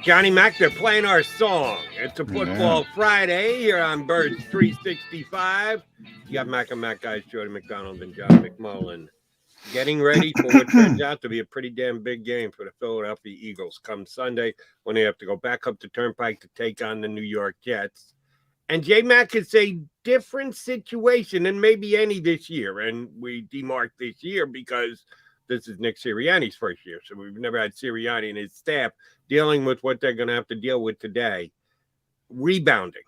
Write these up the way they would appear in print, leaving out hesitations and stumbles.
Johnny Mac, they're playing our song. It's a Yeah. football Friday here on Birds 365. You got Mac and Mac guys, Jody McDonald and John McMullen, getting ready for what turns out to be a pretty damn big game for the Philadelphia Eagles come Sunday when they have to go back up the Turnpike to take on the New York Jets. And J-Mac is a different situation than maybe any this year. And we demark this year because this is Nick Sirianni's first year. So we've never had Sirianni and his staff dealing with what they're going to have to deal with today. Rebounding.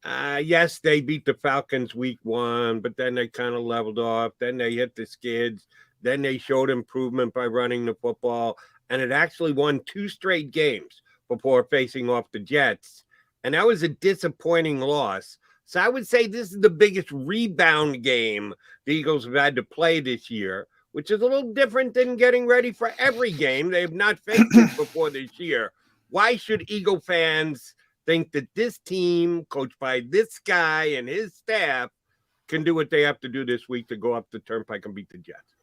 Yes, they beat the Falcons week 1, but then they kind of leveled off. Then they hit the skids. Then they showed improvement by running the football. And it actually won 2 straight games before facing off the Jets. And that was a disappointing loss. So I would say this is the biggest rebound game the Eagles have had to play this year, which is a little different than getting ready for every game. They have not faced it before this year. Why should Eagle fans think that this team, coached by this guy and his staff, can do what they have to do this week to go up the Turnpike and beat the Jets?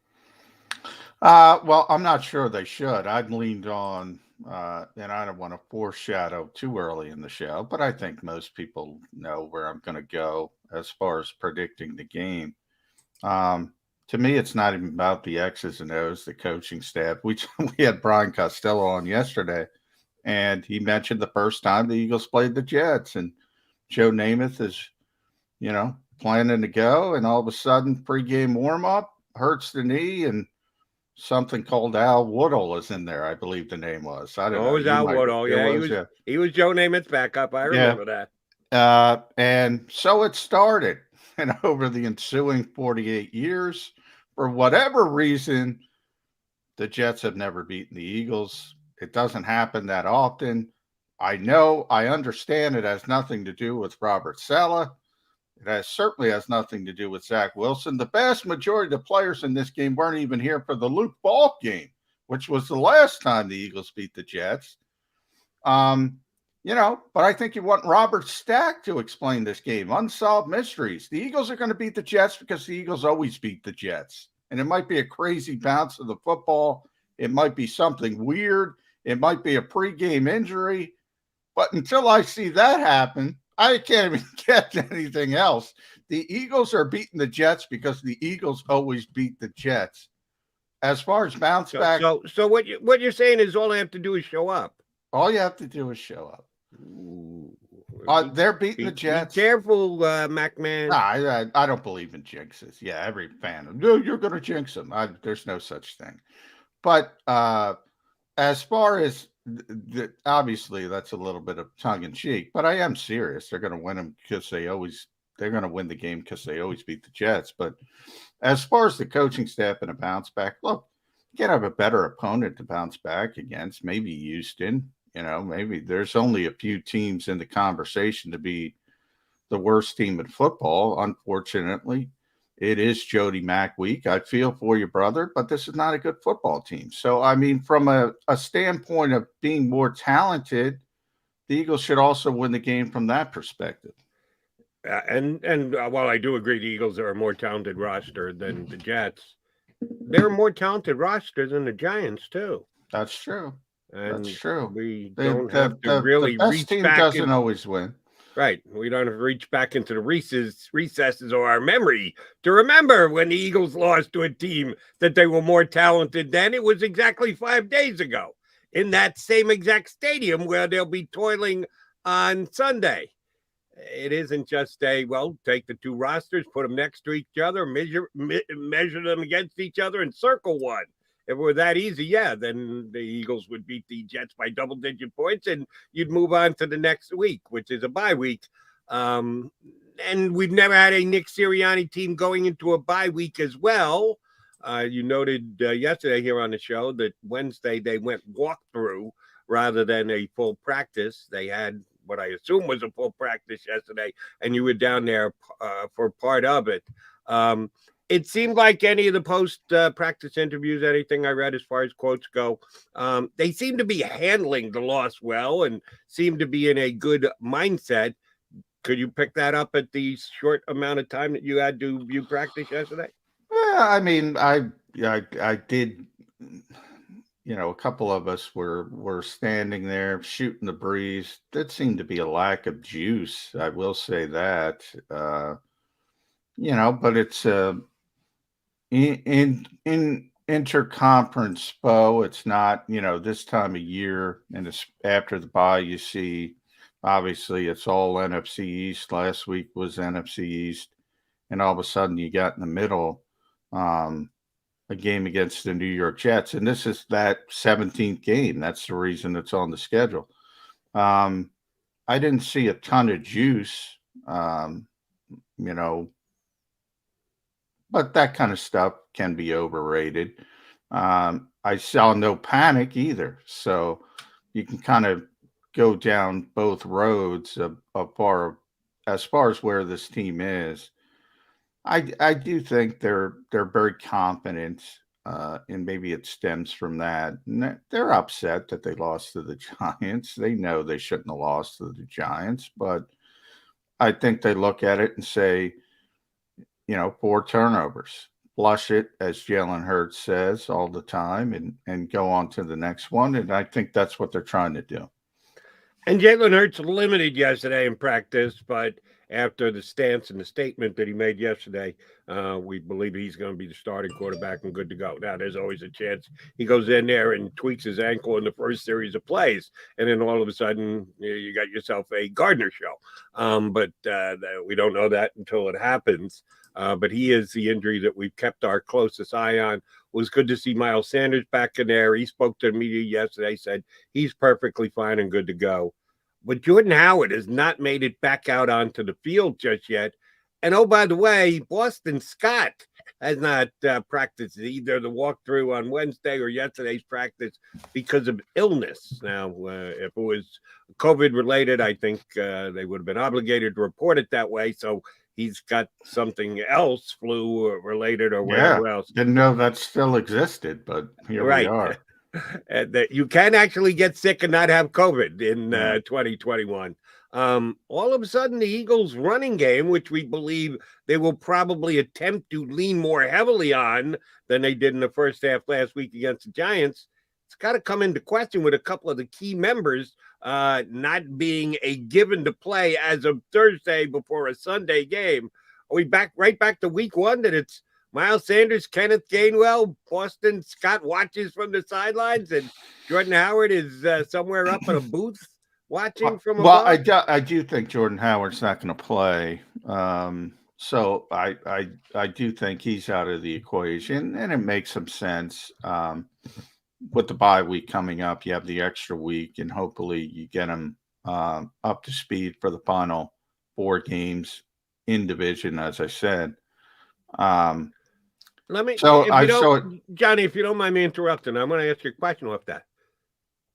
Well, I'm not sure they should. I've leaned on, and I don't want to foreshadow too early in the show, but I think most people know where I'm going to go as far as predicting the game. To me, it's not even about the X's and O's, the coaching staff. We had Brian Costello on yesterday, and he mentioned the first time the Eagles played the Jets, and Joe Namath is, planning to go, and all of a sudden, pregame warm-up, hurts the knee, and something called Al Woodall is in there, I believe the name was. I don't know. It was Al Woodall. Yeah, he was Joe Namath's backup. I remember that. And so it started. And over the ensuing 48 years, for whatever reason, the Jets have never beaten the Eagles. It doesn't happen that often. I understand it has nothing to do with Robert Saleh. It certainly has nothing to do with Zach Wilson. The vast majority of the players in this game weren't even here for the Luke Falk game, which was the last time the Eagles beat the Jets. But I think you want Robert Stack to explain this game. Unsolved mysteries. The Eagles are going to beat the Jets because the Eagles always beat the Jets. And it might be a crazy bounce of the football. It might be something weird. It might be a pregame injury. But until I see that happen, I can't even get anything else. The Eagles are beating the Jets because the Eagles always beat the Jets. As far as bounce back. So what you're saying is all I have to do is show up. All you have to do is show up. They're beating the Jets. Be careful, MacMan. Nah, I don't believe in jinxes. Yeah, every fan. No, you're going to jinx them. There's no such thing. But as far as obviously that's a little bit of tongue in cheek, but I am serious. They're going to win them because they're going to win the game because they always beat the Jets. But as far as the coaching staff and a bounce back, look, you can have a better opponent to bounce back against. Maybe Houston. Maybe there's only a few teams in the conversation to be the worst team in football. Unfortunately, it is Jody Mack week. I feel for you, brother, but this is not a good football team. So, I mean, from a standpoint of being more talented, the Eagles should also win the game from that perspective. And while I do agree the Eagles are a more talented roster than the Jets, they're a more talented roster than the Giants, too. That's true. That's true. We don't have to really the best reach team back. Doesn't always win. Right. We don't have to reach back into the recesses or our memory to remember when the Eagles lost to a team that they were more talented than. It was exactly 5 days ago in that same exact stadium where they'll be toiling on Sunday. It isn't just take the 2 rosters, put them next to each other, measure them against each other, and circle one. If it were that easy, then the Eagles would beat the Jets by double-digit points, and you'd move on to the next week, which is a bye week. And we've never had a Nick Sirianni team going into a bye week as well. You noted yesterday here on the show that Wednesday they went walkthrough rather than a full practice. They had what I assume was a full practice yesterday, and you were down there for part of it. It seemed like any of the post-practice interviews, anything I read as far as quotes go, they seem to be handling the loss well and seem to be in a good mindset. Could you pick that up at the short amount of time that you had to view practice yesterday? Yeah, I mean, I did a couple of us were standing there shooting the breeze. That seemed to be a lack of juice. I will say that. But it's in interconference SPO. It's not this time of year, and it's after the bye. You see, obviously, it's all NFC East. Last week was NFC East, and all of a sudden you got in the middle. A game against the New York Jets, and this is that 17th game. That's the reason it's on the schedule. I didn't see a ton of juice, you know, but that kind of stuff can be overrated. I saw no panic either, so you can kind of go down both roads as far as where this team is. I do think they're very confident, and maybe it stems from that. And they're upset that they lost to the Giants. They know they shouldn't have lost to the Giants, but I think they look at it and say, 4 turnovers, flush it, as Jalen Hurts says all the time, and go on to the next one. And I think that's what they're trying to do. And Jalen Hurts limited yesterday in practice, but after the stance and the statement that he made yesterday, we believe he's going to be the starting quarterback and good to go. Now, there's always a chance he goes in there and tweaks his ankle in the first series of plays, and then all of a sudden you got yourself a Gardner show. But we don't know that until it happens. But he is the injury that we've kept our closest eye on. It was good to see Miles Sanders back in there. He spoke to the media yesterday, said he's perfectly fine and good to go. But Jordan Howard has not made it back out onto the field just yet. And oh, by the way, Boston Scott has not practiced either the walkthrough on Wednesday or yesterday's practice because of illness. Now, if it was COVID related, I think they would have been obligated to report it that way. So he's got something else, flu related or whatever else. Didn't know that still existed, but here we are. That you can actually get sick and not have COVID in 2021. All of a sudden, the Eagles' running game, which we believe they will probably attempt to lean more heavily on than they did in the first half last week against the Giants, it's got to come into question with a couple of the key members not being a given to play as of Thursday before a Sunday game. Are we right back to week one that it's Miles Sanders, Kenneth Gainwell, Boston Scott watches from the sidelines, and Jordan Howard is somewhere up in a booth watching from above? Well, I do think Jordan Howard's not going to play. So I do think he's out of the equation, and it makes some sense. With the bye week coming up, you have the extra week, and hopefully you get him up to speed for the final 4 games in division, as I said. Johnny, if you don't mind me interrupting, I'm going to ask you a question off that.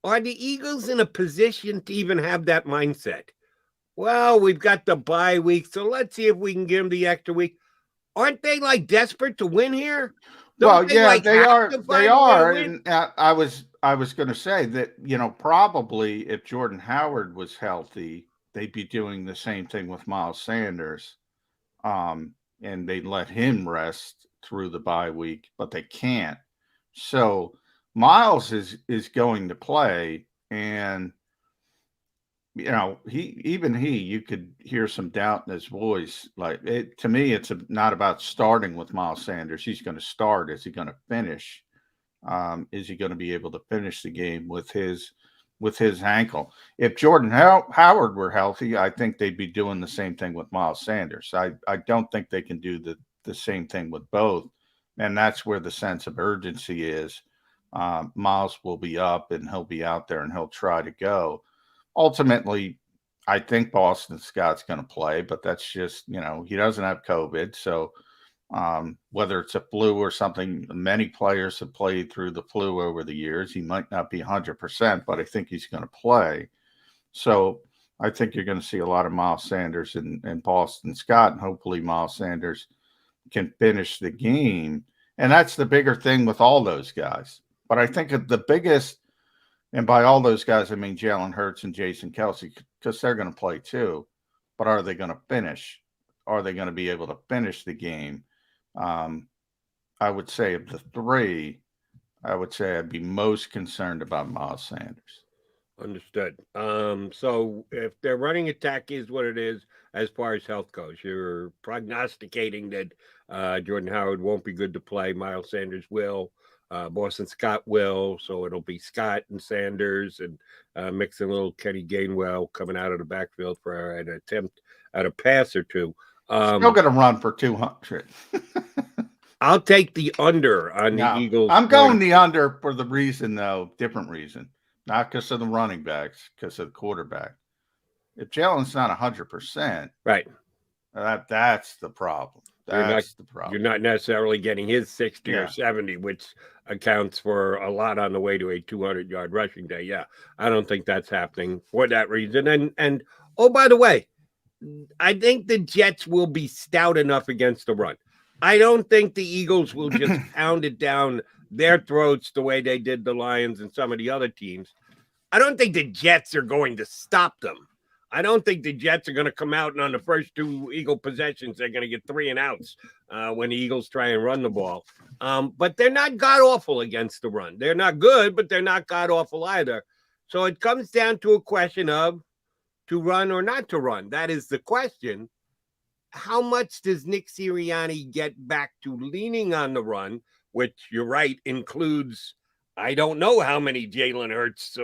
Are the Eagles in a position to even have that mindset? Well, we've got the bye week, so let's see if we can give them the extra week. Aren't they like desperate to win here? They are. They are. And I was going to say that, probably if Jordan Howard was healthy, they'd be doing the same thing with Miles Sanders. And they'd let him rest through the bye week, but they can't. So Miles is going to play, and you could hear some doubt in his voice. To me, it's not about starting with Miles Sanders. He's going to start. Is he going to finish? Is he going to be able to finish the game with his ankle? If Jordan Howard were healthy, I think they'd be doing the same thing with Miles Sanders. I don't think they can do the same thing with both, and that's where the sense of urgency is. Miles will be up, and he'll be out there, and he'll try to go. Ultimately, I think Boston Scott's going to play, but that's just, he doesn't have COVID. So whether it's a flu or something, many players have played through the flu over the years. He might not be 100%, but I think he's going to play. So I think you're going to see a lot of Miles Sanders and Boston Scott, and hopefully Miles Sanders can finish the game. And that's the bigger thing with all those guys. But I think the biggest, and by all those guys, I mean Jalen Hurts and Jason Kelce, because they're going to play too. But are they going to finish? Are they going to be able to finish the game? I would say of the 3, I would say I'd be most concerned about Miles Sanders. Understood. So if their running attack is what it is, as far as health goes, you're prognosticating that Jordan Howard won't be good to play. Miles Sanders will. Boston Scott will. So it'll be Scott and Sanders and mixing a little Kenny Gainwell coming out of the backfield for an attempt at a pass or two. Still going to run for 200. I'll take the under on the Eagles. I'm going the under for the reason, though, different reason. Not because of the running backs, because of the quarterback. If Jalen's not 100%, right, that's the problem. That's the problem. You're not necessarily getting his 60 or 70, which accounts for a lot on the way to a 200-yard rushing day. Yeah, I don't think that's happening for that reason. And oh, by the way, I think the Jets will be stout enough against the run. I don't think the Eagles will just pound it down their throats the way they did the Lions and some of the other teams. I don't think the Jets are going to stop them. I don't think the Jets are going to come out and on the first two Eagle possessions, they're going to get 3 and outs when the Eagles try and run the ball. But they're not god-awful against the run. They're not good, but they're not god-awful either. So it comes down to a question of to run or not to run. That is the question. How much does Nick Sirianni get back to leaning on the run, which you're right, includes, I don't know how many Jalen Hurts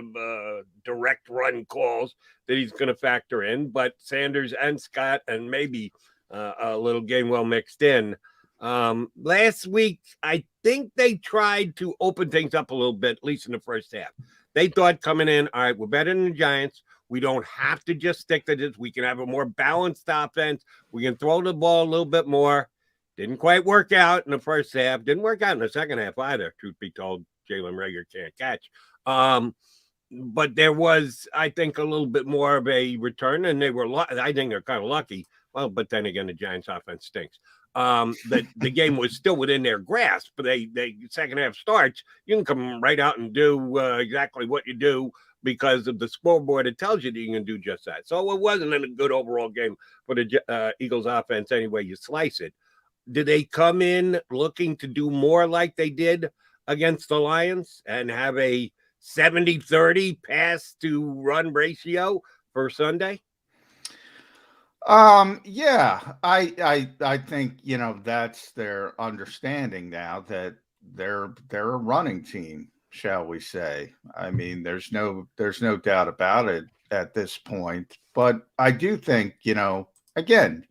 direct run calls that he's going to factor in, but Sanders and Scott and maybe a little Gainwell mixed in. Last week, I think they tried to open things up a little bit, at least in the first half. They thought coming in, all right, we're better than the Giants. We don't have to just stick to this. We can have a more balanced offense. We can throw the ball a little bit more. Didn't quite work out in the first half. Didn't work out in the second half either, truth be told. Jalen Reagor can't catch. But there was, I think, a little bit more of a return, and they were, I think they're kind of lucky. Well, but then again, the Giants offense stinks. The game was still within their grasp, but they second half starts, you can come right out and do exactly what you do because of the scoreboard. It tells you that you can do just that. So it wasn't a good overall game for the Eagles offense anyway you slice it. Did they come in looking to do more like they did against the Lions and have a 70-30 pass to run ratio for Sunday? Yeah, I think, that's their understanding now that they're a running team, shall we say. I mean, there's no doubt about it at this point, but I do think, again,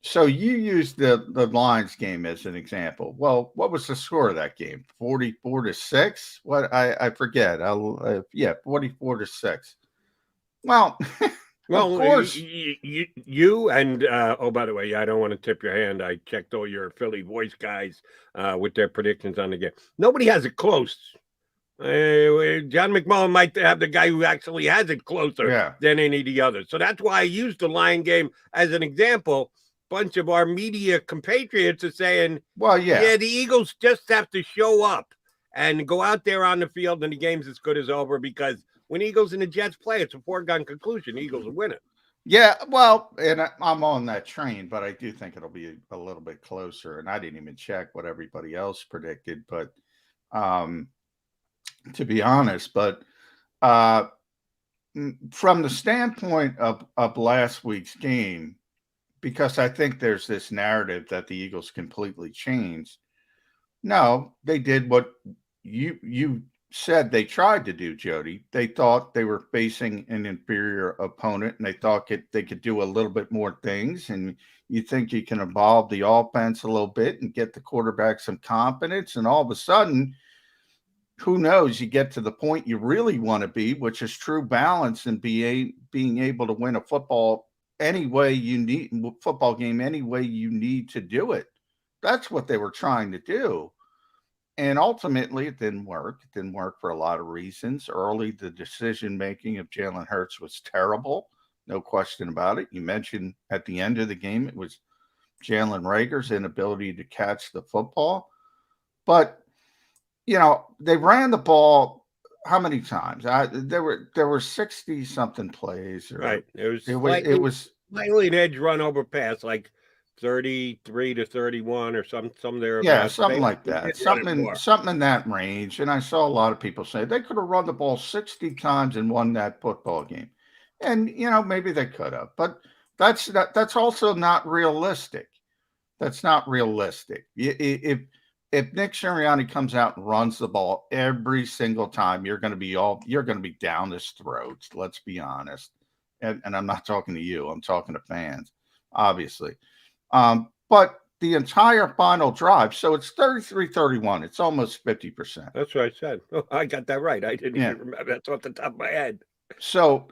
so you used the Lions game as an example. Well, what was the score of that game? 44-6? What I forget. 44-6. Well, well, of course. You and oh, by the way, I don't want to tip your hand. I checked all your Philly voice guys with their predictions on the game. Nobody has it close. John McMullen might have the guy who actually has it closer than any of the others. So that's why I used the Lion game as an example. Bunch of our media compatriots are saying, well, the Eagles just have to show up and go out there on the field and the game's as good as over, because when Eagles and the Jets play, it's a foregone conclusion. The Eagles will win it. Yeah, well, and I'm on that train, but I do think it'll be a little bit closer. And I didn't even check what everybody else predicted, but to be honest, but from the standpoint of last week's game, because I think there's this narrative that the Eagles completely changed. No, they did what you said they tried to do, Jody. They thought they were facing an inferior opponent, and they thought they could do a little bit more things. And you think you can evolve the offense a little bit and get the quarterback some confidence, and all of a sudden, who knows, you get to the point you really want to be, which is true balance and being able to win a football any way you need, football game any way you need to do it. That's what they were trying to do. And ultimately, it didn't work. It didn't work for a lot of reasons. Early, the decision-making of Jalen Hurts was terrible. No question about it. You mentioned at the end of the game, it was Jalen Reagor's inability to catch the football. But, they ran the ball how many times? There were 60-something plays. Right. It was slightly an edge run over pass, like 33 to 31 or some thereabouts. Yeah, something They like did that. run it more. Something in that range. And I saw a lot of people say they could have run the ball 60 times and won that football game. And maybe they could have, but that's also not realistic. That's not realistic. If Nick Sirianni comes out and runs the ball every single time, you're going to be down his throat. Let's be honest. And I'm not talking to you. I'm talking to fans, obviously. But the entire final drive, so it's 33-31. It's almost 50%. That's what I said. Oh, I got that right. I didn't even remember. That's off the top of my head. So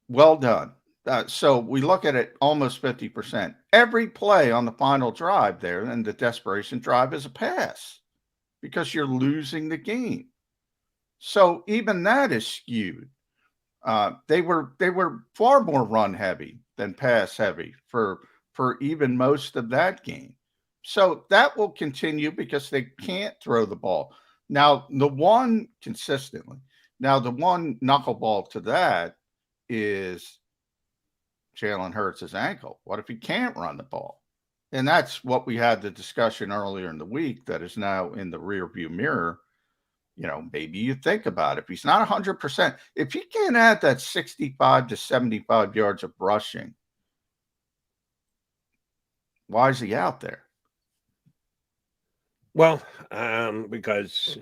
well done. So we look at it almost 50%. Every play on the final drive there and the desperation drive is a pass because you're losing the game. So even that is skewed. They were far more run heavy than pass heavy for even most of that game. So that will continue because they can't throw the ball. Now, the one knuckleball to that is Jalen Hurts' ankle. What if he can't run the ball? And that's what we had the discussion earlier in the week that is now in the rearview mirror. Maybe you think about it. If he's not 100%, if he can't add that 65 to 75 yards of rushing, why is he out there? Well, because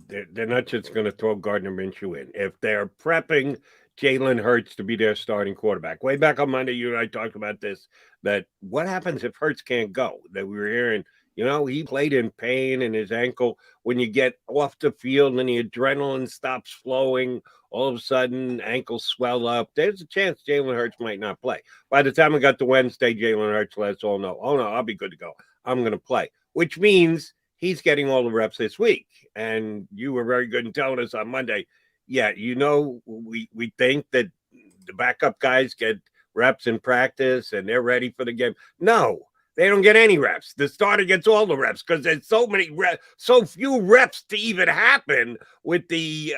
they're not just going to throw Gardner Minshew in. If they're prepping Jalen Hurts to be their starting quarterback, way back on Monday, you and I talked about this, that what happens if Hurts can't go? That we were hearing, he played in pain in his ankle. When you get off the field and the adrenaline stops flowing, all of a sudden ankles swell up. There's a chance Jalen Hurts might not play. By the time we got to Wednesday, Jalen Hurts let us all know, oh, no, I'll be good to go. I'm going to play, which means he's getting all the reps this week. And you were very good in telling us on Monday, we think that the backup guys get reps in practice and they're ready for the game. No, they don't get any reps. The starter gets all the reps because there's so few reps to even happen with the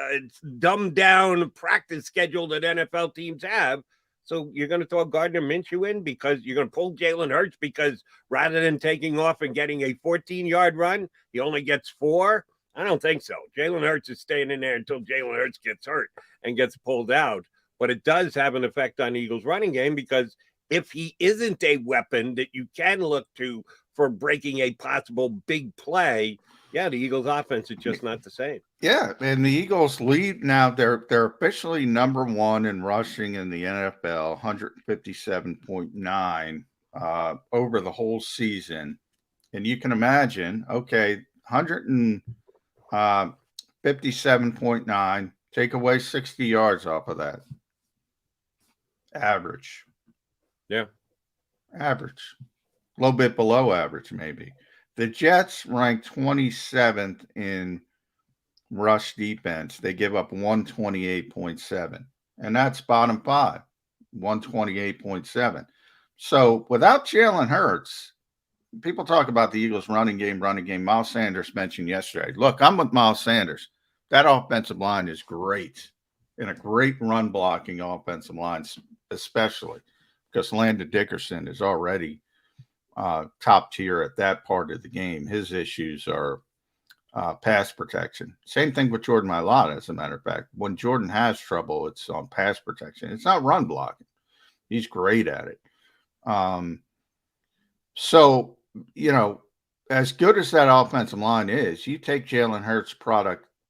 dumbed down practice schedule that NFL teams have. So you're going to throw Gardner Minshew in because you're going to pull Jalen Hurts because rather than taking off and getting a 14-yard run, he only gets 4? I don't think so. Jalen Hurts is staying in there until Jalen Hurts gets hurt and gets pulled out. But it does have an effect on Eagles' running game because if he isn't a weapon that you can look to for breaking a possible big play, the Eagles' offense is just not the same. Yeah, and the Eagles lead now. They're officially number 1 in rushing in the NFL, 157.9 over the whole season. And you can imagine, 157.9, take away 60 yards off of that. Average. Yeah. Average. A little bit below average, maybe. The Jets ranked 27th in rush defense. They give up 128.7. And that's bottom 5, 128.7. So without Jalen Hurts, people talk about the Eagles running game. Miles Sanders mentioned yesterday. Look, I'm with Miles Sanders. That offensive line is great. And a great run blocking offensive line, especially because Landon Dickerson is already top tier at that part of the game. His issues are pass protection. Same thing with Jordan Mailata, as a matter of fact. When Jordan has trouble, it's on pass protection. It's not run blocking. He's great at it. So, as good as that offensive line is, you take Jalen Hurts'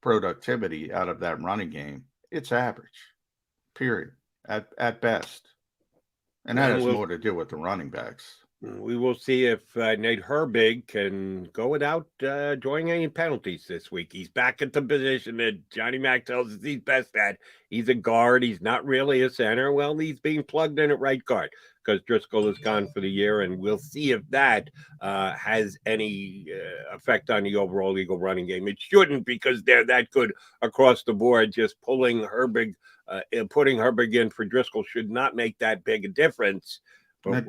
productivity out of that running game, it's average, period, at best. And that has more to do with the running backs. We will see if Nate Herbig can go without drawing any penalties this week. He's back at the position that Johnny Mack tells us he's best at. He's a guard. He's not really a center. Well, he's being plugged in at right guard because Driscoll is gone for the year, and we'll see if that has any effect on the overall Eagle running game. It shouldn't because they're that good across the board. Just putting Herbig in for Driscoll should not make that big a difference.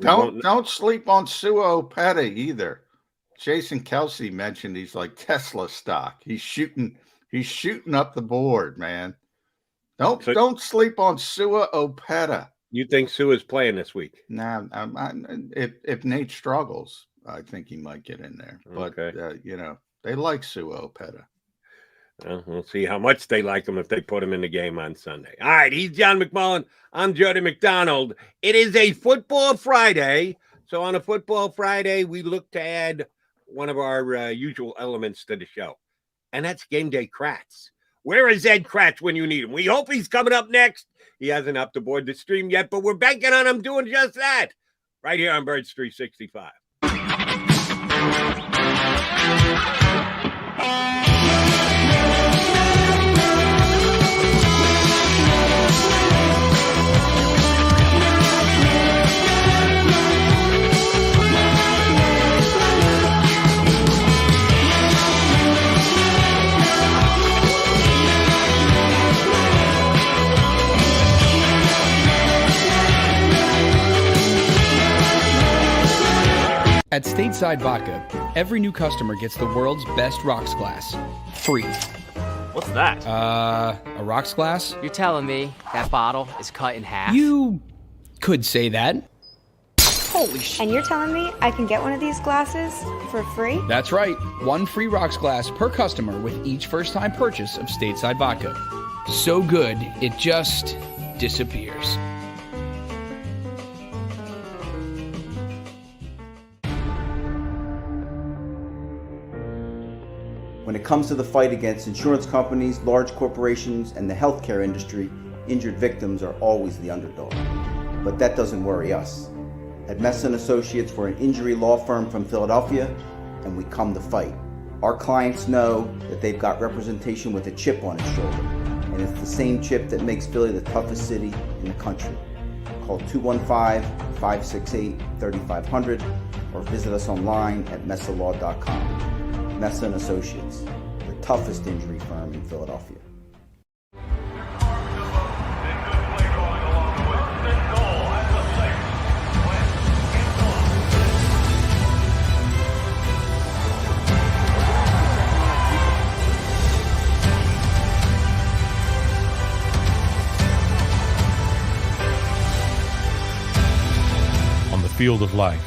Don't sleep on Sua Opeta either. Jason Kelsey mentioned he's like Tesla stock. He's shooting up the board, man. Don't sleep on Sua Opeta. You think Sue is playing this week? Nah, if Nate struggles, I think he might get in there. But Okay. they like Sue Opeta. Well, we'll see how much they like him if they put him in the game on Sunday. All right, he's John McMullen. I'm Jody McDonald. It is a Football Friday. So on a Football Friday, we look to add one of our usual elements to the show, and that's Game Day Kracz. Where is Ed Kracz when you need him? We hope he's coming up next. He hasn't up to board the stream yet, but we're banking on him doing just that right here on Birds 365. At Stateside Vodka, every new customer gets the world's best rocks glass, free. What's that? A rocks glass? You're telling me that bottle is cut in half? You could say that. Holy shit. And you're telling me I can get one of these glasses for free? That's right. One free rocks glass per customer with each first-time purchase of Stateside Vodka. So good, it just disappears. When it comes to the fight against insurance companies, large corporations, and the healthcare industry, injured victims are always the underdog. But that doesn't worry us. At Messa & Associates, we're an injury law firm from Philadelphia, and we come to fight. Our clients know that they've got representation with a chip on its shoulder, and it's the same chip that makes Philly the toughest city in the country. Call 215-568-3500 or visit us online at messalaw.com. Messa & Associates, the toughest injury firm in Philadelphia. On the field of life,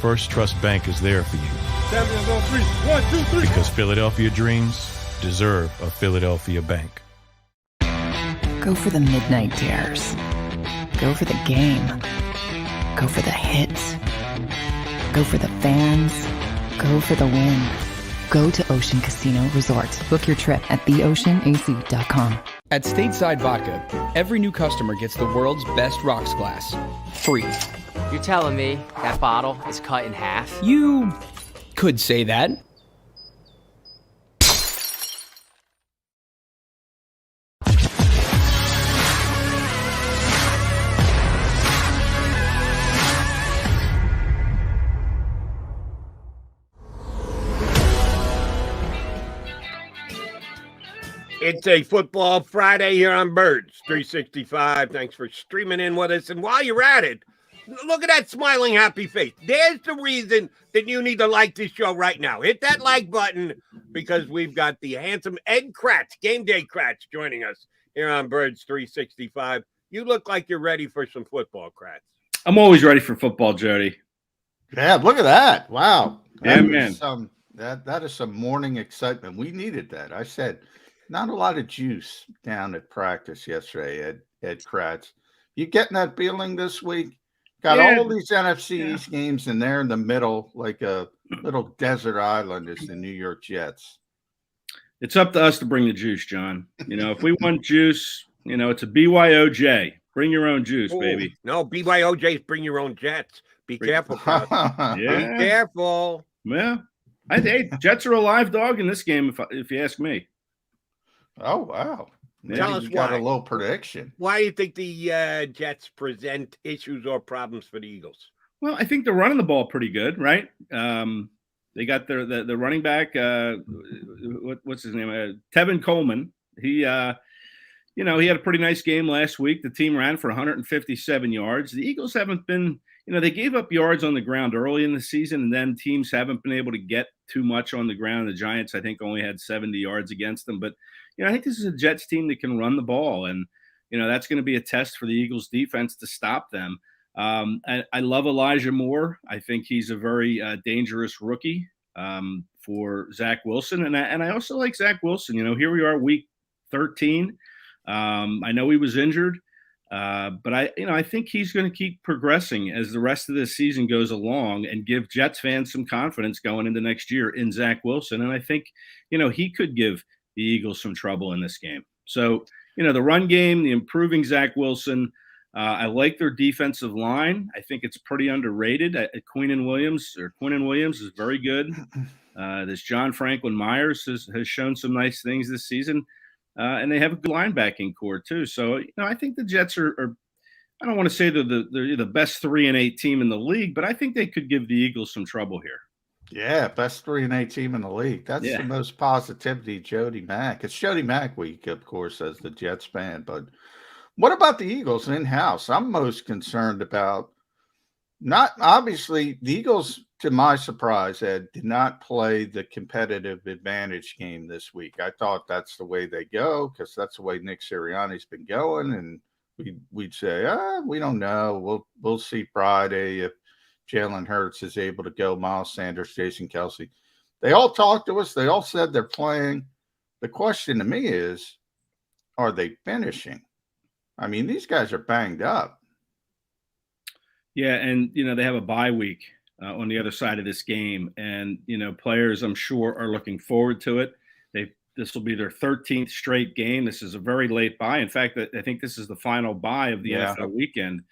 First Trust Bank is there for you. Champions on three. 1, 2, 3. Because Philadelphia dreams deserve a Philadelphia bank. Go for the midnight dares. Go for the game. Go for the hits. Go for the fans. Go for the win. Go to Ocean Casino Resort. Book your trip at theoceanac.com. At Stateside Vodka, every new customer gets the world's best rocks glass, free. You're telling me that bottle is cut in half? You could say that. It's a Football Friday here on Birds 365. Thanks for streaming in with us. And while you're at it, look at that smiling, happy face. There's the reason that you need to like this show right now. Hit that like button because we've got the handsome Ed Kracz, Game Day Kracz, joining us here on Birds 365. You look like you're ready for some football, Kracz. I'm always ready for football, Jody. Yeah, look at that. Wow. Yeah, man. That is some morning excitement. We needed that. I said, not a lot of juice down at practice yesterday, Ed Kracz. You getting that feeling this week? Got all these NFC East games, and they're in the middle, like a little desert island is the New York Jets. It's up to us to bring the juice, John. If we want juice, it's a BYOJ. Bring your own juice, baby. No, BYOJ's bring your own Jets. Be careful, Kracz. Yeah. Be careful. Yeah. Hey, Jets are a live dog in this game, if you ask me. Oh, wow. Tell us you got why. a low prediction. Why do you think the Jets present issues or problems for the Eagles? Well, I think they're running the ball pretty good, right? They got the running back. What's his name? Tevin Coleman. He had a pretty nice game last week. The team ran for 157 yards. The Eagles haven't been, they gave up yards on the ground early in the season, and then teams haven't been able to get too much on the ground. The Giants, I think, only had 70 yards against them. But, I think this is a Jets team that can run the ball. And, that's going to be a test for the Eagles defense to stop them. I love Elijah Moore. I think he's a very dangerous rookie for Zach Wilson. And I also like Zach Wilson. Here we are, week 13. I know he was injured, but I think he's going to keep progressing as the rest of this season goes along and give Jets fans some confidence going into next year in Zach Wilson. And I think, he could give the Eagles some trouble in this game. So, the run game, the improving Zach Wilson. I like their defensive line. I think it's pretty underrated. Quinnen Williams is very good. This John Franklin Myers has shown some nice things this season. And they have a good linebacking core too. So, I think the Jets are I don't want to say they're the best 3-8 team in the league, but I think they could give the Eagles some trouble here. Yeah, best 3-8 team in the league. That's the most positivity, Jody Mack. It's Jody Mack week, of course, as the Jets fan. But what about the Eagles in-house? I'm most concerned about not obviously the Eagles, to my surprise, Ed, did not play the competitive advantage game this week. I thought that's the way they go because that's the way Nick Sirianni's been going. And we'd say, we don't know. We'll see Friday if Jalen Hurts is able to go, Miles Sanders, Jason Kelsey. They all talked to us. They all said they're playing. The question to me is, are they finishing? I mean, these guys are banged up. Yeah, and, they have a bye week on the other side of this game. And, players, I'm sure, are looking forward to it. This will be their 13th straight game. This is a very late bye. In fact, I think this is the final bye of the NFL weekend.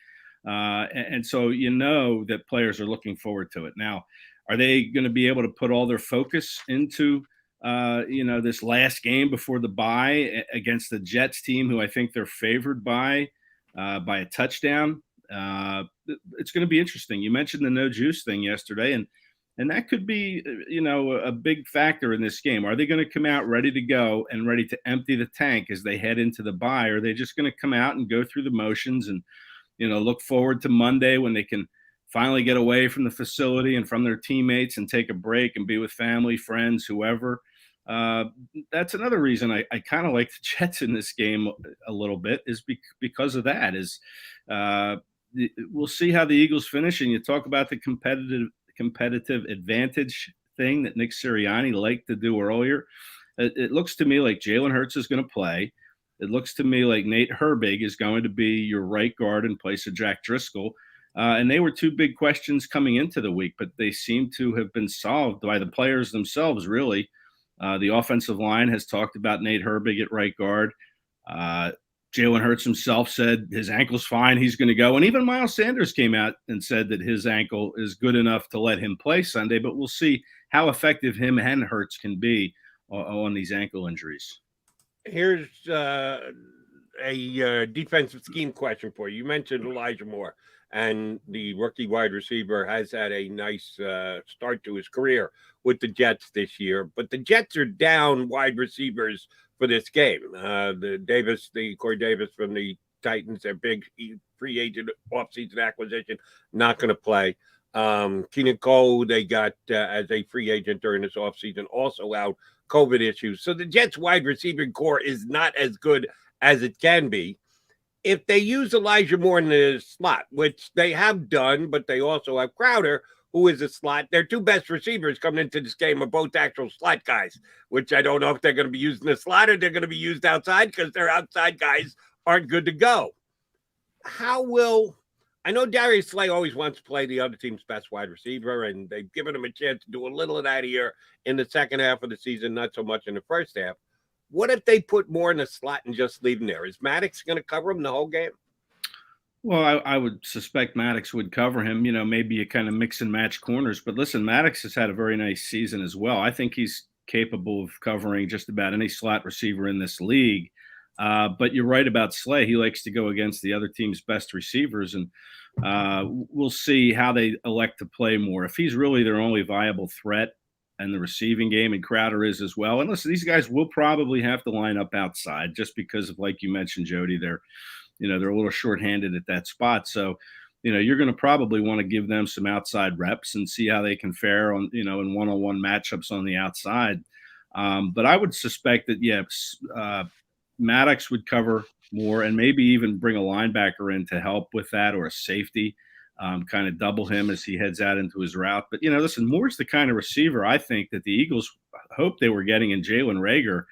And so that players are looking forward to it. Now, are they going to be able to put all their focus into this last game before the bye against the Jets team, who I think they're favored by a touchdown? It's going to be interesting. You mentioned the no juice thing yesterday, and that could be a big factor in this game. Are they going to come out ready to go and ready to empty the tank as they head into the bye? Or are they just going to come out and go through the motions and look forward to Monday when they can finally get away from the facility and from their teammates and take a break and be with family, friends, whoever? That's another reason I kind of like the Jets in this game a little bit, is because of that. We'll see how the Eagles finish. And you talk about the competitive advantage thing that Nick Sirianni liked to do earlier. It looks to me like Jalen Hurts is going to play. It looks to me like Nate Herbig is going to be your right guard in place of Jack Driscoll. And they were two big questions coming into the week, but they seem to have been solved by the players themselves, really. The offensive line has talked about Nate Herbig at right guard. Jalen Hurts himself said his ankle's fine, he's going to go. And even Miles Sanders came out and said that his ankle is good enough to let him play Sunday, but we'll see how effective him and Hurts can be on these ankle injuries. Here's a defensive scheme question for you. You mentioned Elijah Moore, and the rookie wide receiver has had a nice start to his career with the Jets this year, but the Jets are down wide receivers for this game. Corey Davis from the Titans, their big free agent offseason acquisition, not going to play. Keenan Cole, they got as a free agent during this offseason, also out, COVID issues. So the Jets wide receiving core is not as good as it can be. If they use Elijah Moore in the slot, which they have done, but they also have Crowder, who is a slot. Their two best receivers coming into this game are both actual slot guys, which I don't know if they're going to be used in the slot or they're going to be used outside, because their outside guys aren't good to go. I know Darius Slay always wants to play the other team's best wide receiver, and they've given him a chance to do a little of that here in the second half of the season, not so much in the first half. What if they put more in the slot and just leave him there? Is Maddox going to cover him the whole game? Well, I would suspect Maddox would cover him. Maybe you kind of mix and match corners. But listen, Maddox has had a very nice season as well. I think he's capable of covering just about any slot receiver in this league. But you're right about Slay. He likes to go against the other team's best receivers. And we'll see how they elect to play more. If he's really their only viable threat in the receiving game, and Crowder is as well. And listen, these guys will probably have to line up outside just because of, like you mentioned, Jody, they're a little shorthanded at that spot. So, you're going to probably want to give them some outside reps and see how they can fare on, in one-on-one matchups on the outside. But I would suspect that, Maddox would cover more, and maybe even bring a linebacker in to help with that, or a safety, kind of double him as he heads out into his route. But, listen, Moore's the kind of receiver I think that the Eagles hoped they were getting in Jalen Reagor,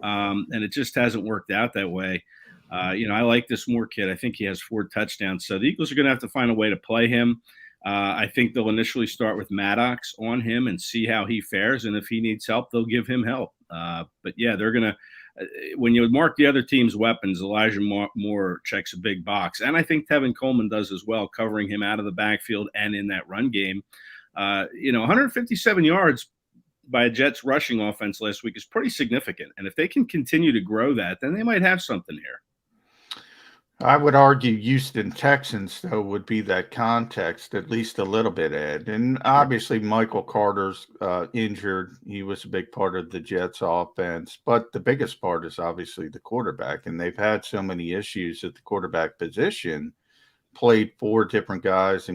and it just hasn't worked out that way. I like this Moore kid. I think he has 4 touchdowns. So the Eagles are going to have to find a way to play him. I think they'll initially start with Maddox on him and see how he fares. And if he needs help, they'll give him help. But yeah, they're going to, when you mark the other team's weapons, Elijah Moore checks a big box. And I think Tevin Coleman does as well, covering him out of the backfield and in that run game. 157 yards by a Jets rushing offense last week is pretty significant. And if they can continue to grow that, then they might have something here. I would argue Houston Texans, though, would be that context, at least a little bit, Ed. And obviously Michael Carter's injured. He was a big part of the Jets offense. But the biggest part is obviously the quarterback. And they've had so many issues at the quarterback position, played 4 different guys,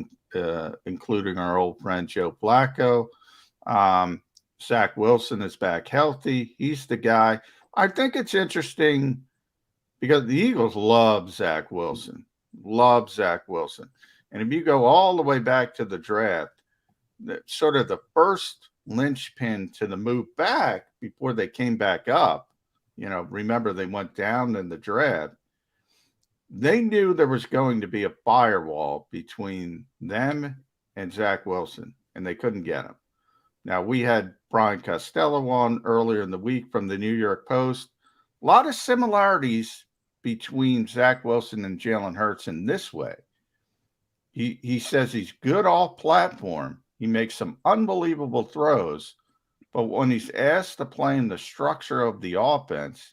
including our old friend Joe Flacco. Zach Wilson is back healthy. He's the guy. I think it's interesting because the Eagles love Zach Wilson. And if you go all the way back to the draft, sort of the first linchpin to the move back before they came back up, remember they went down in the draft. They knew there was going to be a firewall between them and Zach Wilson, and they couldn't get him. Now, we had Brian Costello on earlier in the week from the New York Post. A lot of similarities between Zach Wilson and Jalen Hurts in this way. He says he's good off platform. He makes some unbelievable throws, but when he's asked to play in the structure of the offense,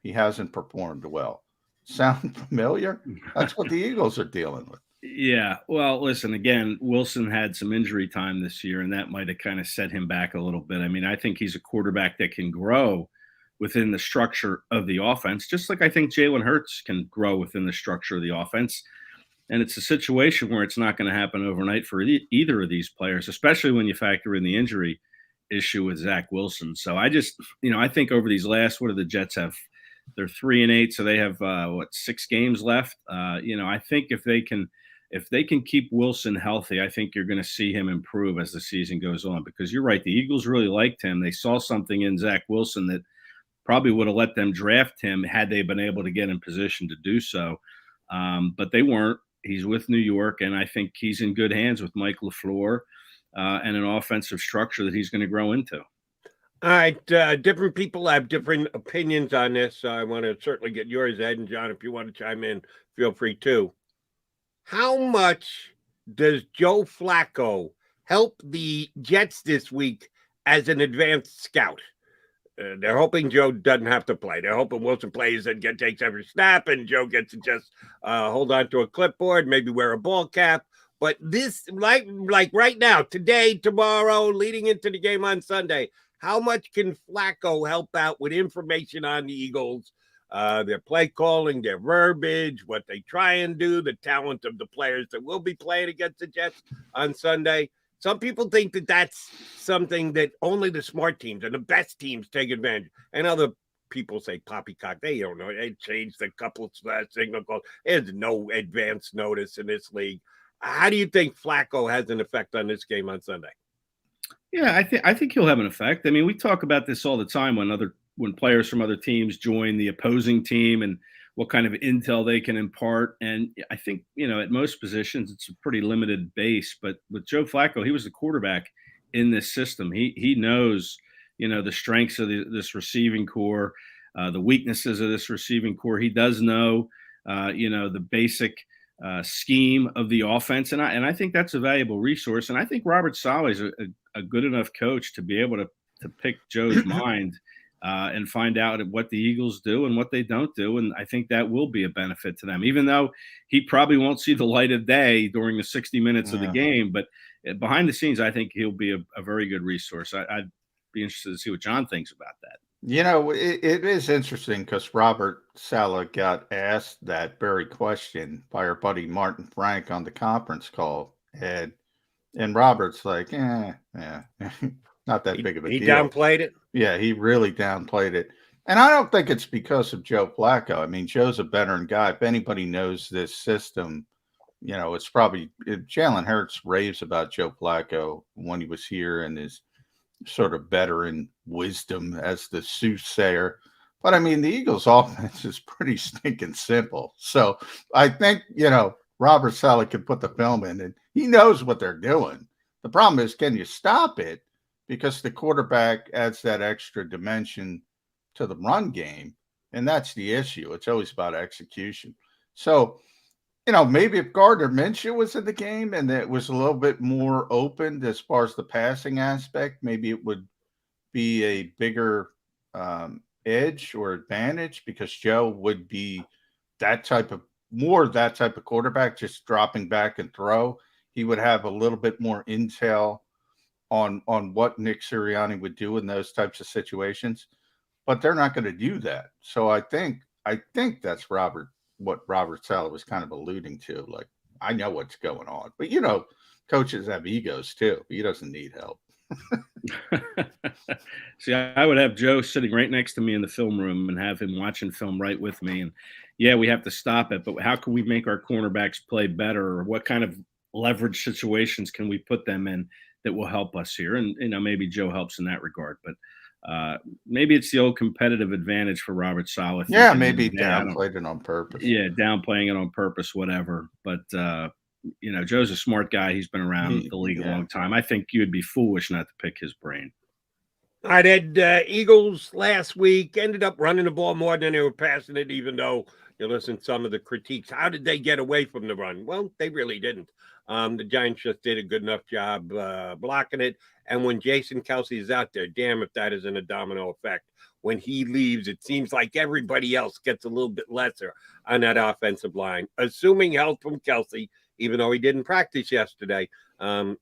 he hasn't performed well. Sound familiar? That's what the Eagles are dealing with. Yeah. Well, listen, again, Wilson had some injury time this year, and that might have kind of set him back a little bit. I mean, I think he's a quarterback that can grow within the structure of the offense, just like I think Jalen Hurts can grow within the structure of the offense. And it's a situation where it's not going to happen overnight for either of these players, especially when you factor in the injury issue with Zach Wilson. So I just, I think over these last, what do the Jets have? They're 3-8, so they have 6 games left. I think if they can keep Wilson healthy, I think you're going to see him improve as the season goes on, because you're right. The Eagles really liked him. They saw something in Zach Wilson that probably would have let them draft him had they been able to get in position to do so. But they weren't. He's with New York, and I think he's in good hands with Mike LaFleur and an offensive structure that he's going to grow into. All right. Different people have different opinions on this. So I want to certainly get yours, Ed, and John, if you want to chime in, feel free to. How much does Joe Flacco help the Jets this week as an advanced scout? They're hoping Joe doesn't have to play. They're hoping Wilson plays and takes every snap, and Joe gets to just hold on to a clipboard, maybe wear a ball cap. But this, like right now, today, tomorrow, leading into the game on Sunday, how much can Flacco help out with information on the Eagles, their play calling, their verbiage, what they try and do, the talent of the players that will be playing against the Jets on Sunday? Some people think that that's something that only the smart teams and the best teams take advantage. And other people say poppycock. They don't know. They changed a couple of signal calls. There's no advance notice in this league. How do you think Flacco has an effect on this game on Sunday? Yeah, I think he'll have an effect. I mean, we talk about this all the time when players from other teams join the opposing team and what kind of intel they can impart. And I think, at most positions, it's a pretty limited base. But with Joe Flacco, he was the quarterback in this system. He knows, the strengths of this receiving core, the weaknesses of this receiving core. He does know, the basic scheme of the offense. And I think that's a valuable resource. And I think Robert Saleh is a good enough coach to be able to pick Joe's mind and find out what the Eagles do and what they don't do. And I think that will be a benefit to them, even though he probably won't see the light of day during the 60 minutes of the game. But behind the scenes, I think he'll be a very good resource. I'd be interested to see what John thinks about that. It is interesting because Robert Saleh got asked that very question by our buddy Martin Frank on the conference call. And Robert's like, not that big of a deal. He downplayed it? Yeah, he really downplayed it. And I don't think it's because of Joe Flacco. I mean, Joe's a veteran guy. If anybody knows this system, it's probably Jalen Hurts raves about Joe Flacco when he was here and his sort of veteran wisdom as the soothsayer. But I mean, the Eagles' offense is pretty stinking simple. So I think, Robert Saleh can put the film in and he knows what they're doing. The problem is, can you stop it? Because the quarterback adds that extra dimension to the run game. And that's the issue. It's always about execution. So, maybe if Gardner Minshew was in the game and it was a little bit more open as far as the passing aspect, maybe it would be a bigger edge or advantage because Joe would be that type of quarterback, just dropping back and throw. He would have a little bit more intel on what Nick Sirianni would do in those types of situations, but they're not going to do that. So I think that's what Robert Saleh was kind of alluding to. Like, I know what's going on, but coaches have egos too. He doesn't need help. See, I would have Joe sitting right next to me in the film room and have him watching film right with me. And yeah, we have to stop it, but how can we make our cornerbacks play better? Or what kind of leverage situations can we put them in that will help us here? And, maybe Joe helps in that regard, but maybe it's the old competitive advantage for Robert Saleh. Yeah, maybe downplayed it on purpose. Yeah, downplaying it on purpose, whatever. But, Joe's a smart guy. He's been around the league a long time. I think you would be foolish not to pick his brain. All right, Ed, Eagles last week ended up running the ball more than they were passing it, even though you listen to some of the critiques. How did they get away from the run? Well, they really didn't. The Giants just did a good enough job blocking it. And when Jason Kelsey is out there, damn if that isn't a domino effect. When he leaves, it seems like everybody else gets a little bit lesser on that offensive line. Assuming help from Kelsey, even though he didn't practice yesterday,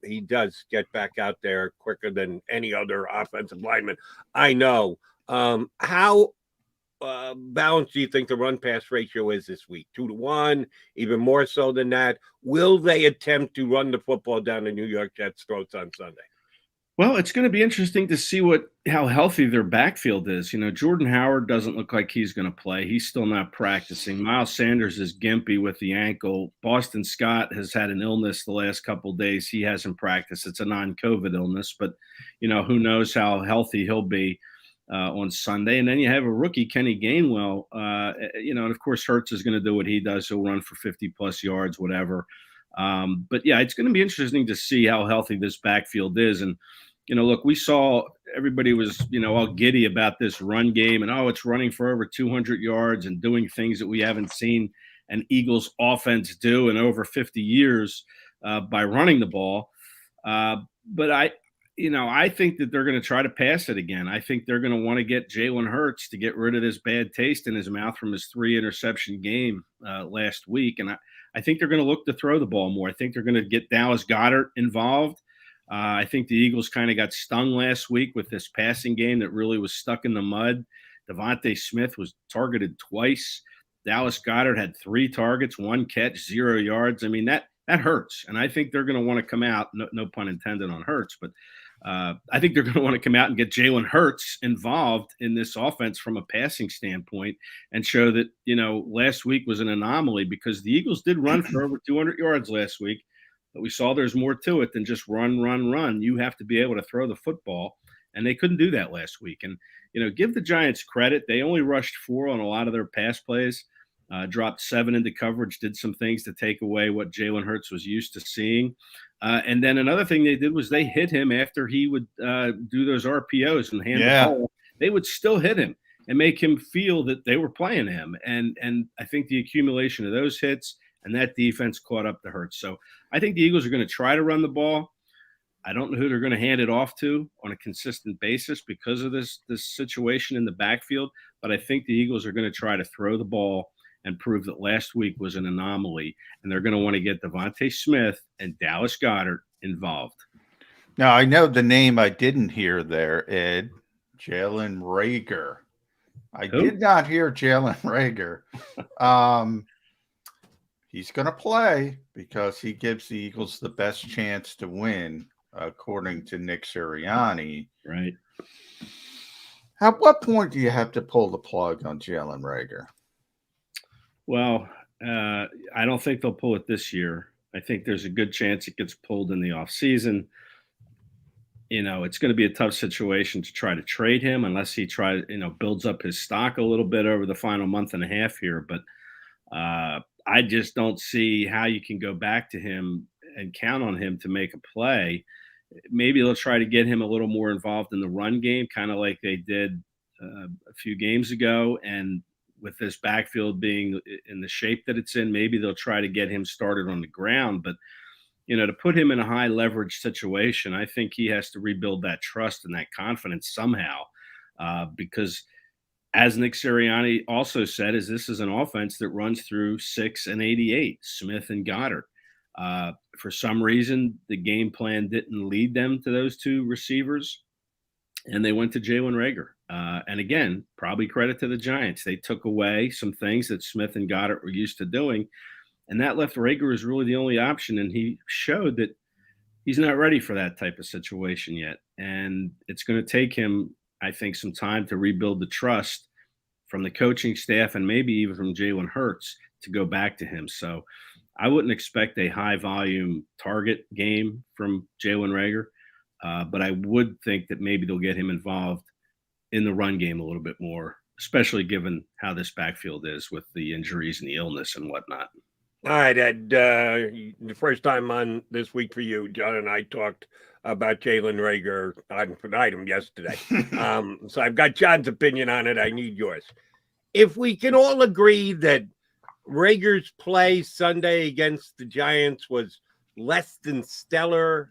he does get back out there quicker than any other offensive lineman I know. How balanced do you think the run-pass ratio is this week? 2-1, even more so than that? Will they attempt to run the football down the New York Jets' throats on Sunday? Well, it's going to be interesting to see how healthy their backfield is. Jordan Howard doesn't look like he's going to play. He's still not practicing. Miles Sanders is gimpy with the ankle. Boston Scott has had an illness the last couple of days. He hasn't practiced. It's a non-COVID illness, but, who knows how healthy he'll be on Sunday. And then you have a rookie, Kenny Gainwell, and of course Hurts is going to do what he does. He'll run for 50-plus yards, whatever. But, yeah, it's going to be interesting to see how healthy this backfield is. And, look, we saw everybody was, all giddy about this run game and, it's running for over 200 yards and doing things that we haven't seen an Eagles offense do in over 50 years by running the ball. But I think that they're going to try to pass it again. I think they're going to want to get Jalen Hurts to get rid of this bad taste in his mouth from his 3-interception game last week. And I think they're going to look to throw the ball more. I think they're going to get Dallas Goedert involved. I think the Eagles kind of got stung last week with this passing game that really was stuck in the mud. Devontae Smith was targeted twice. Dallas Goedert had 3 targets, 1 catch, 0 yards. I mean, that hurts. And I think they're going to want to come out, no pun intended on Hurts, but I think they're going to want to come out and get Jalen Hurts involved in this offense from a passing standpoint and show that, last week was an anomaly because the Eagles did run for over 200 yards last week. But we saw there's more to it than just run. You have to be able to throw the football, and they couldn't do that last week. And, give the Giants credit. They only rushed 4 on a lot of their pass plays, dropped 7 into coverage, did some things to take away what Jalen Hurts was used to seeing. And then another thing they did was they hit him after he would do those RPOs and hand the ball. They would still hit him and make him feel that they were playing him. And I think the accumulation of those hits and that defense caught up to Hurts. So I think the Eagles are going to try to run the ball. I don't know who they're going to hand it off to on a consistent basis because of this situation in the backfield. But I think the Eagles are going to try to throw the ball and prove that last week was an anomaly. And they're going to want to get Devontae Smith and Dallas Goedert involved. Now, I know the name I didn't hear there, Ed. Jalen Reagor. I did not hear Jalen Reagor. He's going to play because he gives the Eagles the best chance to win, according to Nick Sirianni. Right. At what point do you have to pull the plug on Jalen Reagor? Well, I don't think they'll pull it this year. I think there's a good chance it gets pulled in the offseason. It's going to be a tough situation to try to trade him unless he builds up his stock a little bit over the final month and a half here. But I just don't see how you can go back to him and count on him to make a play. Maybe they'll try to get him a little more involved in the run game, kind of like they did a few games ago. And with this backfield being in the shape that it's in, maybe they'll try to get him started on the ground. But, to put him in a high leverage situation, I think he has to rebuild that trust and that confidence somehow. Because as Nick Sirianni also said, this is an offense that runs through 6 and 88, Smith and Goddard. For some reason, the game plan didn't lead them to those two receivers, and they went to Jalen Reagor. And again, probably credit to the Giants. They took away some things that Smith and Goddard were used to doing, and that left Reagor as really the only option. And he showed that he's not ready for that type of situation yet. And it's going to take him, I think, some time to rebuild the trust from the coaching staff and maybe even from Jalen Hurts to go back to him. So I wouldn't expect a high volume target game from Jalen Reagor, but I would think that maybe they'll get him involved in the run game a little bit more, especially given how this backfield is with the injuries and the illness and whatnot. All right, Ed, the first time on this week for you, John and I talked about Jalen Reagor on an item yesterday. So I've got John's opinion on it. I need yours. If we can all agree that Reagor's play Sunday against the Giants was less than stellar,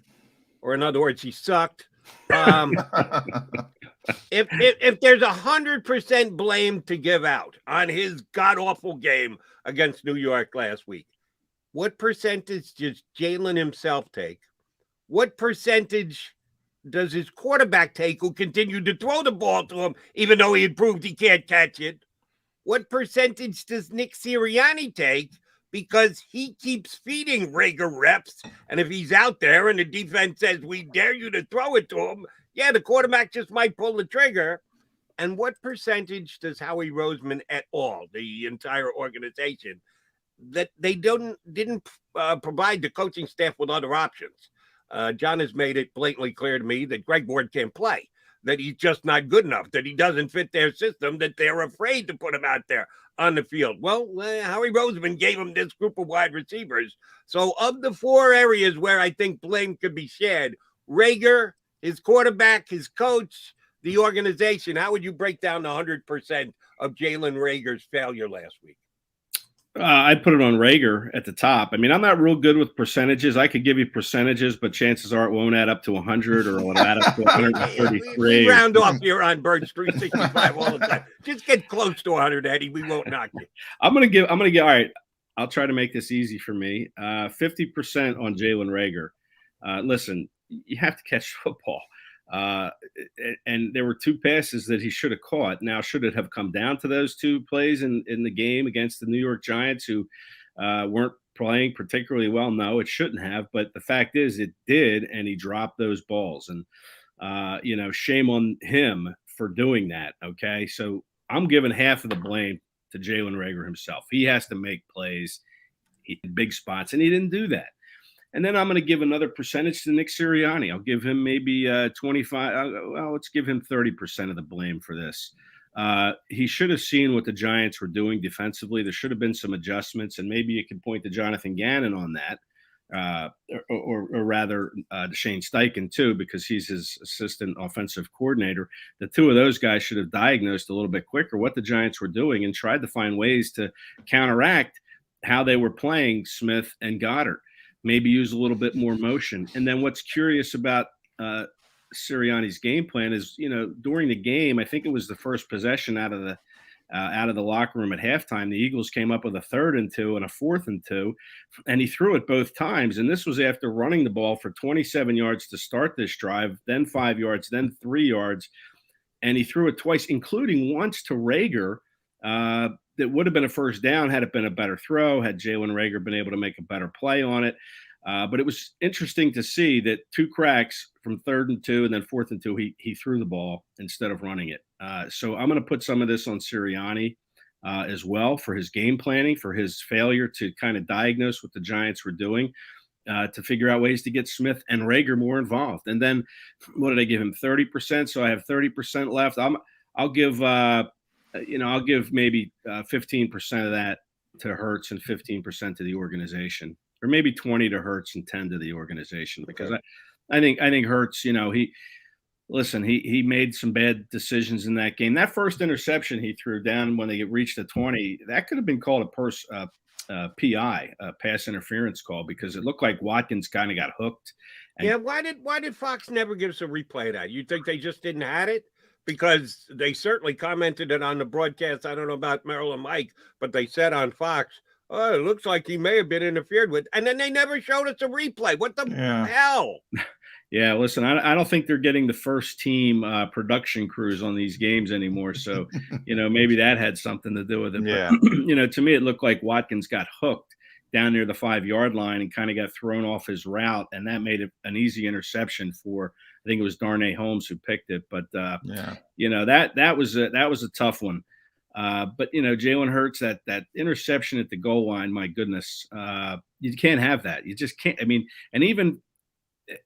or in other words, he sucked. If there's 100% blame to give out on his god-awful game against New York last week, what percentage does Jalen himself take? What percentage does his quarterback take, who continued to throw the ball to him, even though he had proved he can't catch it? What percentage does Nick Sirianni take, because he keeps feeding Reagor reps? And if he's out there and the defense says, we dare you to throw it to him, yeah, the quarterback just might pull the trigger. And what percentage does Howie Roseman et al., the entire organization, that they didn't provide the coaching staff with other options? John has made it blatantly clear to me that Greg Ward can't play, that he's just not good enough, that he doesn't fit their system, that they're afraid to put him out there on the field. Well, Howie Roseman gave him this group of wide receivers. So of the 4 areas where I think blame could be shared, Reagor, his quarterback, his coach, the organization, how would you break down the 100% of Jalen Reagor's failure last week? I'd put it on Reagor at the top. I mean, I'm not real good with percentages. I could give you percentages, but chances are it won't add up to 100, or it'll add up to 133. We round off here on Birds 365 all the time. Just get close to 100, Eddie. We won't knock you. I'm gonna give. All right. I'll try to make this easy for me. 50% on Jalen Reagor. Listen, you have to catch football. And there were 2 passes that he should have caught. Now, should it have come down to those 2 plays in the game against the New York Giants, who weren't playing particularly well? No, it shouldn't have. But the fact is, it did, and he dropped those balls. And, shame on him for doing that, okay? So I'm giving half of the blame to Jalen Reagor himself. He has to make plays in big spots, and he didn't do that. And then I'm going to give another percentage to Nick Sirianni. I'll give him maybe 25. Well, let's give him 30% of the blame for this. He should have seen what the Giants were doing defensively. There should have been some adjustments, and maybe you could point to Jonathan Gannon on that, or rather Shane Steichen too, because he's his assistant offensive coordinator. The 2 of those guys should have diagnosed a little bit quicker what the Giants were doing and tried to find ways to counteract how they were playing Smith and Goddard. Maybe use a little bit more motion. And then what's curious about Sirianni's game plan is, during the game, I think it was the first possession out of the locker room at halftime, the Eagles came up with a 3rd and 2 and a 4th and 2, and he threw it both times. And this was after running the ball for 27 yards to start this drive, then 5 yards, then 3 yards. And he threw it twice, including once to Reagor. That would have been a first down had it been a better throw, had Jalen Reagor been able to make a better play on it. But it was interesting to see that 2 cracks from 3rd and 2 and then 4th and 2, he threw the ball instead of running it. So I'm going to put some of this on Sirianni as well for his game planning, for his failure to kind of diagnose what the Giants were doing, to figure out ways to get Smith and Rager more involved. And then what did I give him? 30%. So I have 30% left. I'll give maybe 15% of that to Hurts and 15% to the organization, or maybe 20 to Hurts and 10 to the organization, because I think Hurts, he made some bad decisions in that game. That first interception he threw down when they reached the 20, that could have been called a PI, a pass interference call, because it looked like Watkins kind of got hooked. And why did Fox never give us a replay of that? You think they just didn't have it? Because they certainly commented it on the broadcast. I don't know about Merrill and Mike, but they said on Fox, oh, it looks like he may have been interfered with. And then they never showed us a replay. What the hell? Yeah, listen, I don't think they're getting the first team production crews on these games anymore. So, maybe that had something to do with it. Yeah. But, to me, it looked like Watkins got hooked down near the 5-yard line and kind of got thrown off his route. And that made it an easy interception for, I think it was Darnay Holmes who picked it. But, that was a tough one. But Jalen Hurts, that interception at the goal line, my goodness, you can't have that. You just can't. I mean,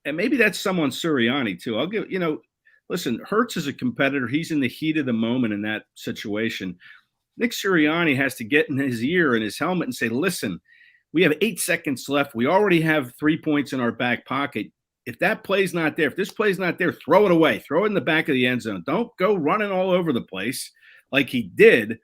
and maybe that's someone Sirianni too. I'll give, listen, Hurts is a competitor. He's in the heat of the moment in that situation. Nick Sirianni has to get in his ear and his helmet and say, listen, we have 8 seconds left. We already have 3 points in our back pocket. If that play's not there, if this play's not there, throw it away. Throw it in the back of the end zone. Don't go running all over the place like he did.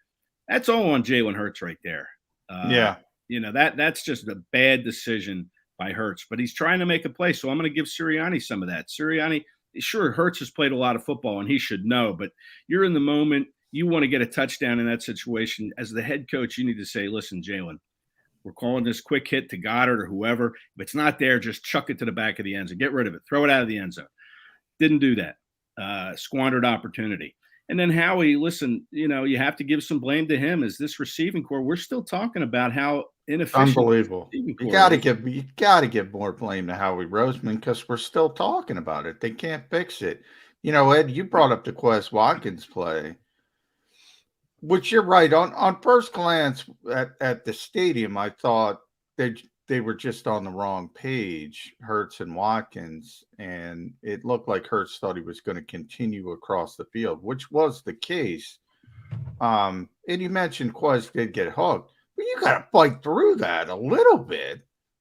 That's all on Jalen Hurts right there. That's just a bad decision by Hurts, but he's trying to make a play. So I'm going to give Sirianni some of that. Sirianni, sure, Hurts has played a lot of football and he should know, but you're in the moment. You want to get a touchdown in that situation. As the head coach, you need to say, listen, Jalen, we're calling this quick hit to Goddard or whoever. If it's not there, just chuck it to the back of the end zone. Get rid of it. Throw it out of the end zone. Didn't do that. Squandered opportunity. And then Howie, listen, you have to give some blame to him as this receiving core. We're still talking about how inefficient. Unbelievable. You got to give more blame to Howie Roseman, because we're still talking about it. They can't fix it. Ed, you brought up the Quez Watkins play, which you're right on first glance at the stadium. I thought they were just on the wrong page, Hurts and Watkins, and it looked like Hurts thought he was going to continue across the field, which was the case. And you mentioned Quez did get hooked, but you got to fight through that a little bit.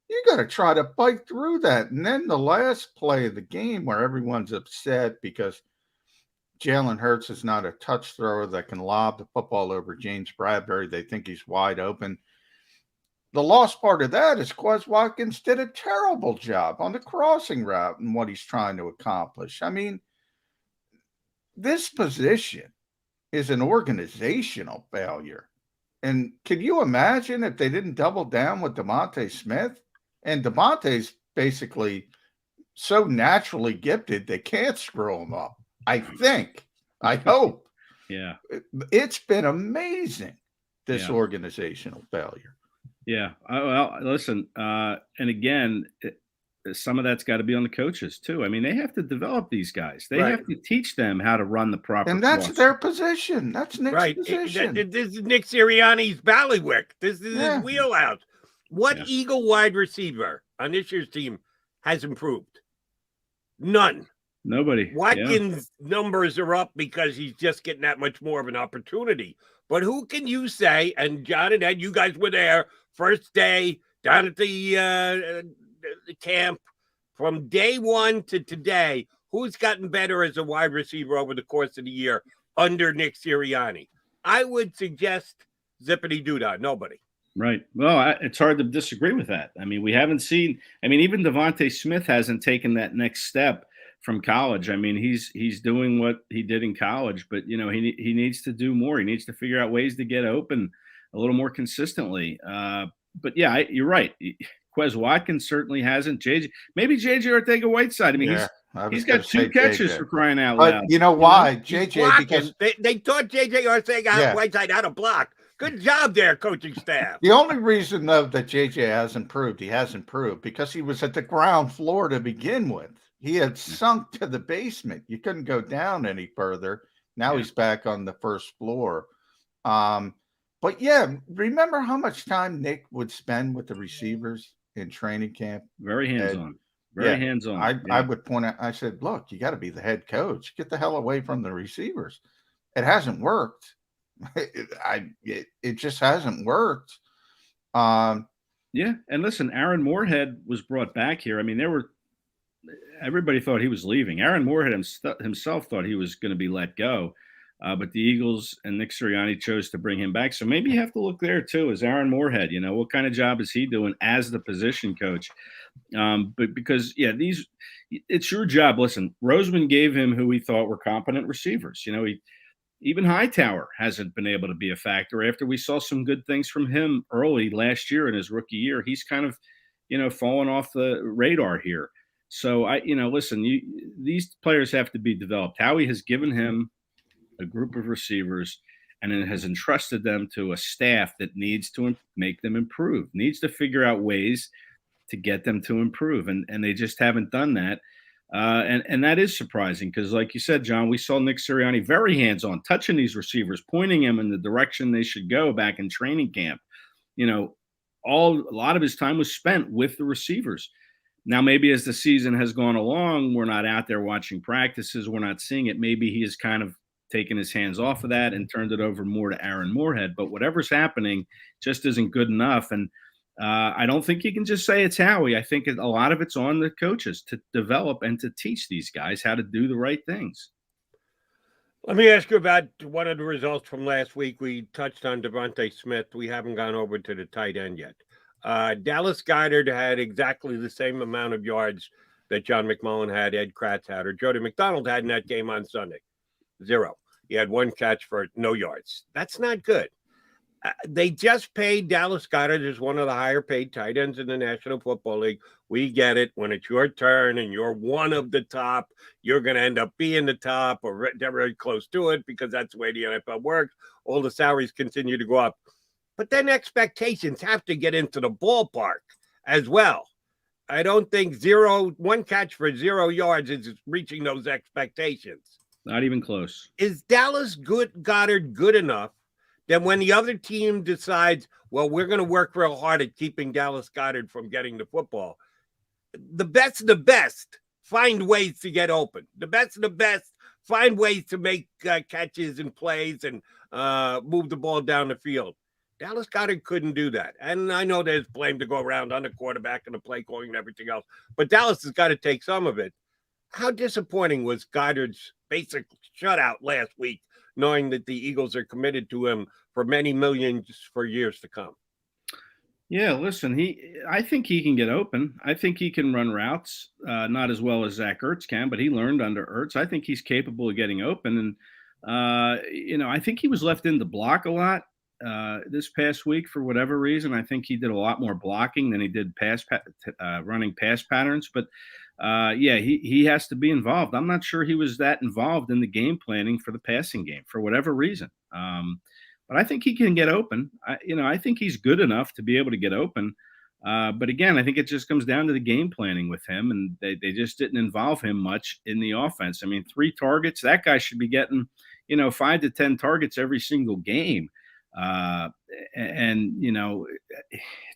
You got to try to fight through that. And then the last play of the game where everyone's upset because Jalen Hurts is not a touch thrower that can lob the football over James Bradbury. They think he's wide open. The lost part of that is Quez Watkins did a terrible job on the crossing route and what he's trying to accomplish. I mean, this position is an organizational failure. And can you imagine if they didn't double down with DeVonta Smith? And DeVonta's basically so naturally gifted, they can't screw him up. I think. I hope. Yeah. It's been amazing, this organizational failure. Yeah. Well, listen, and again, some of that's got to be on the coaches too. I mean, they have to develop these guys. They have to teach them how to run the proper. And that's their position. That's Nick's position. This is Nick Sirianni's ballywick. This is his wheelhouse. What Eagle wide receiver on this year's team has improved? None. Nobody. Watkins' numbers are up because he's just getting that much more of an opportunity. But who can you say, and John and Ed, you guys were there, first day down at the camp, from day one to today, who's gotten better as a wide receiver over the course of the year under Nick Sirianni? I would suggest zippity doodah, nobody. Right. Well, it's hard to disagree with that. I mean, we haven't seen, even DeVonta Smith hasn't taken that next step from college. I mean, he's doing what he did in college, but he needs to do more. He needs to figure out ways to get open a little more consistently. But yeah, you're right. Quez Watkins certainly hasn't. Maybe JJ Ortega-Whiteside. I mean, he's got 2 catches for crying out loud. But you know why? JJ, because they taught JJ Ortega-Whiteside how to block, Good job there, coaching staff. The only reason, though, that JJ hasn't improved, he hasn't improved because he was at the ground floor to begin with. He had sunk to the basement. You couldn't go down any further. Now he's back on the first floor. But yeah, remember how much time Nick would spend with the receivers in training camp? Very hands-on. Very hands-on. I would point out, I said, look, you got to be the head coach. Get the hell away from the receivers. It hasn't worked. It just hasn't worked. Yeah, and listen, Aaron Moorhead was brought back here. I mean, everybody thought he was leaving. Aaron Moorhead himself thought he was going to be let go, but the Eagles and Nick Sirianni chose to bring him back. So maybe you have to look there too. As Aaron Moorhead, what kind of job is he doing as the position coach? But because it's your job. Listen, Roseman gave him who he thought were competent receivers. Even Hightower hasn't been able to be a factor after we saw some good things from him early last year in his rookie year. He's kind of, fallen off the radar here. So listen, these players have to be developed. Howie has given him a group of receivers and then has entrusted them to a staff that needs to make them improve, needs to figure out ways to get them to improve. And they just haven't done that. And that is surprising because, like you said, John, we saw Nick Sirianni very hands-on, touching these receivers, pointing them in the direction they should go back in training camp. A lot of his time was spent with the receivers. Now, maybe as the season has gone along, we're not out there watching practices. We're not seeing it. Maybe he has kind of taken his hands off of that and turned it over more to Aaron Moorhead. But whatever's happening just isn't good enough. And I don't think you can just say it's Howie. I think a lot of it's on the coaches to develop and to teach these guys how to do the right things. Let me ask you about one of the results from last week. We touched on Devontae Smith. We haven't gone over to the tight end yet. Dallas Goedert had exactly the same amount of yards that John McMullen had, Ed Kracz had, or Jody McDonald had in that game on Sunday. 0. He had 1 catch for no yards. That's not good. They just paid Dallas Goedert as one of the higher paid tight ends in the National Football League. We get it. When it's your turn and you're one of the top, you're going to end up being the top or very close to it because that's the way the NFL works. All the salaries continue to go up. But then expectations have to get into the ballpark as well. I don't think 1 catch for 0 yards is reaching those expectations. Not even close. Is Dallas Goedert good enough? Then when the other team decides, well, we're going to work real hard at keeping Dallas Goedert from getting the football, the best of the best find ways to get open. The best of the best find ways to make catches and plays and move the ball down the field. Dallas Goedert couldn't do that. And I know there's blame to go around on the quarterback and the play calling and everything else, but Dallas has got to take some of it. How disappointing was Goddard's basic shutout last week, knowing that the Eagles are committed to him for many millions for years to come? Yeah, listen, I think he can get open. I think he can run routes, not as well as Zach Ertz can, but he learned under Ertz. I think he's capable of getting open. And, I think he was left in the block a lot this past week for whatever reason. I think he did a lot more blocking than he did running pass patterns. But, he has to be involved. I'm not sure he was that involved in the game planning for the passing game for whatever reason. But I think he can get open. I think he's good enough to be able to get open. But again, I think it just comes down to the game planning with him, and they just didn't involve him much in the offense. I mean, 3 targets, that guy should be getting, 5 to 10 targets every single game. It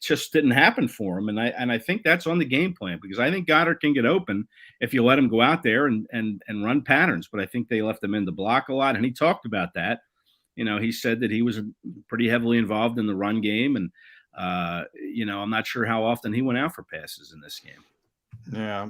just didn't happen for him. And I think that's on the game plan, because I think Goddard can get open if you let him go out there and run patterns. But I think they left him in the block a lot. And he talked about that. He said that he was pretty heavily involved in the run game. And, I'm not sure how often he went out for passes in this game. Yeah.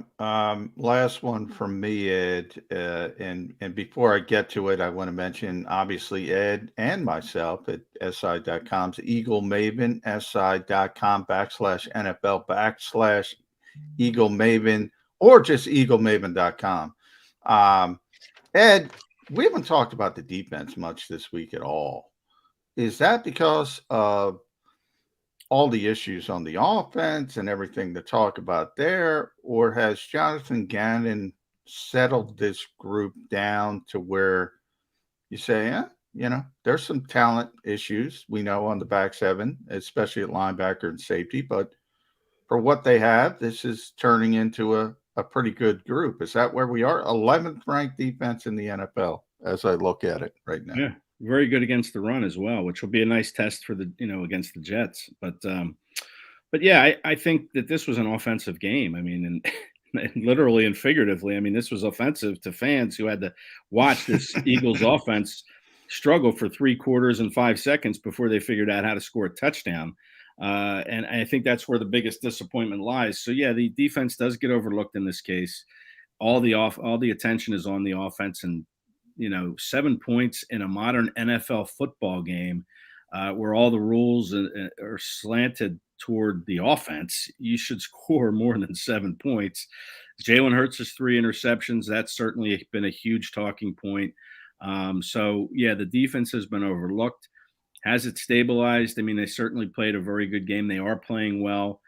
Last one from me, Ed. And before I get to it, I want to mention, obviously, Ed and myself at SI.com's Eagle Maven, SI.com/NFL/Eagle Maven, or just EagleMaven.com. Ed, we haven't talked about the defense much this week at all. Is that because of all the issues on the offense and everything to talk about there, or has Jonathan Gannon settled this group down to where you say, there's some talent issues we know on the back seven, especially at linebacker and safety. But for what they have, this is turning into a pretty good group. Is that where we are? 11th ranked defense in the NFL as I look at it right now. Yeah, very good against the run as well, which will be a nice test for the, against the Jets. But yeah, I think that this was an offensive game. I mean, and literally and figuratively, I mean, this was offensive to fans who had to watch this Eagles offense struggle for 3 quarters and 5 seconds before they figured out how to score a touchdown. And I think that's where the biggest disappointment lies. So yeah, the defense does get overlooked in this case. All the attention is on the offense, and 7 points in a modern NFL football game, where all the rules are slanted toward the offense. You should score more than 7 points. Jalen Hurts has 3 interceptions. That's certainly been a huge talking point. So yeah, the defense has been overlooked. Has it stabilized? I mean, they certainly played a very good game. They are playing well.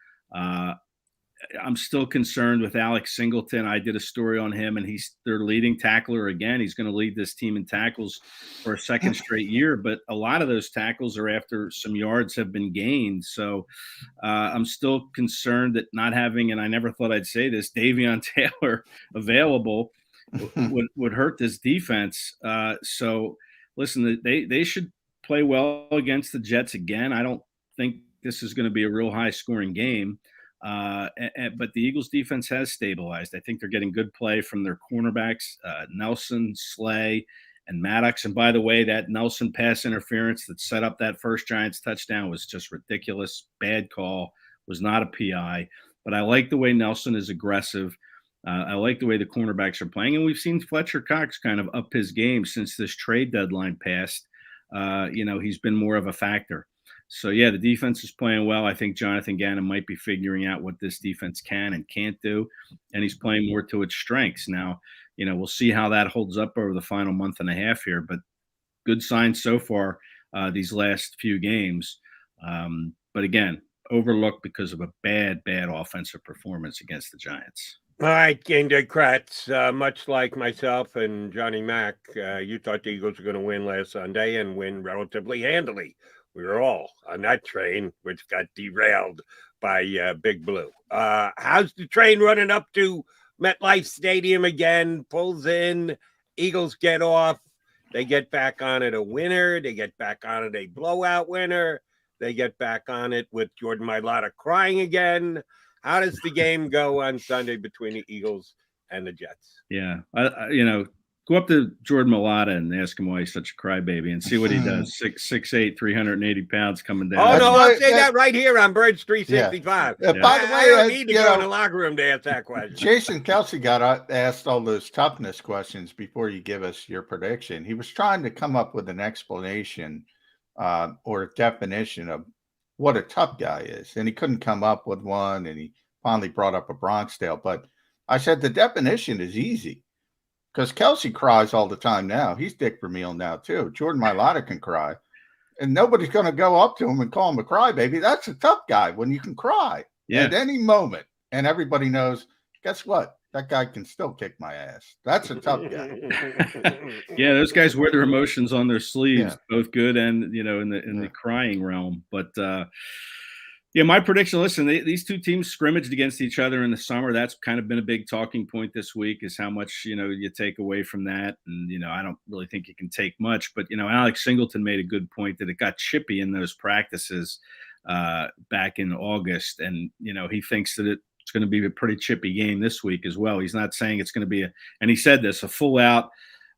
I'm still concerned with Alex Singleton. I did a story on him, and he's their leading tackler again. He's going to lead this team in tackles for a second straight year, but a lot of those tackles are after some yards have been gained. So I'm still concerned that not having, and I never thought I'd say this, Davion Taylor available would hurt this defense. So listen, they should play well against the Jets again. I don't think this is going to be a real high scoring game. But the Eagles defense has stabilized. I think they're getting good play from their cornerbacks, Nelson, Slay, and Maddox. And by the way, that Nelson pass interference that set up that first Giants touchdown was just ridiculous. Bad call, was not a PI. But I like the way Nelson is aggressive. I like the way the cornerbacks are playing. And we've seen Fletcher Cox kind of up his game since this trade deadline passed. He's been more of a factor. So, yeah, the defense is playing well. I think Jonathan Gannon might be figuring out what this defense can and can't do, and he's playing more to its strengths. Now, we'll see how that holds up over the final month and a half here, but good signs so far these last few games. But, again, overlooked because of a bad offensive performance against the Giants. All right, Gander Kracz, much like myself and Johnny Mack, you thought the Eagles were going to win last Sunday and win relatively handily. We were all on that train, which got derailed by Big Blue. How's the train running up to MetLife Stadium again? Pulls in, Eagles get off. They get back on it a winner. They get back on it a blowout winner. They get back on it with Jordan Mailata crying again. How does the game go on Sunday between the Eagles and the Jets? Yeah, go up to Jordan Mailata and ask him why he's such a crybaby and see what he does. 6'8", 380 pounds coming down. Oh, no, I'll say that right here on Birds 365. Yeah. By the way, I don't need to go in the locker room to ask that question. Jason Kelsey got asked all those toughness questions before you give us your prediction. He was trying to come up with an explanation or a definition of what a tough guy is, and he couldn't come up with one, and he finally brought up a Bronx Tale. But I said the definition is easy. Because Kelsey cries all the time now. He's Dick Vermeil now, too. Jordan Mailata can cry. And nobody's going to go up to him and call him a crybaby. That's a tough guy when you can cry at any moment. And everybody knows, guess what? That guy can still kick my ass. That's a tough guy. Yeah, those guys wear their emotions on their sleeves, both good and, in the crying realm. But, yeah, my prediction, listen, these two teams scrimmaged against each other in the summer. That's kind of been a big talking point this week is how much, you take away from that. And, I don't really think you can take much. But, Alex Singleton made a good point that it got chippy in those practices back in August. And, he thinks that it's going to be a pretty chippy game this week as well. He's not saying it's going to be and he said this, a full out,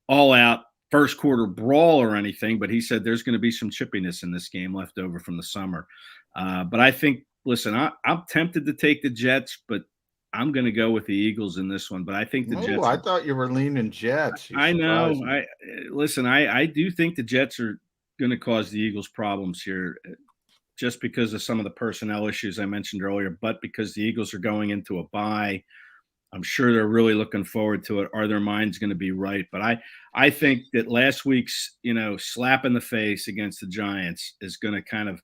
all out first quarter brawl or anything. But he said there's going to be some chippiness in this game left over from the summer. But I think, listen, I'm tempted to take the Jets, but I'm going to go with the Eagles in this one. But I think the Jets. I thought you were leaning Jets. I know. I do think the Jets are going to cause the Eagles problems here, just because of some of the personnel issues I mentioned earlier. But because the Eagles are going into a bye, I'm sure they're really looking forward to it. Are their minds going to be right? But I think that last week's slap in the face against the Giants is going to kind of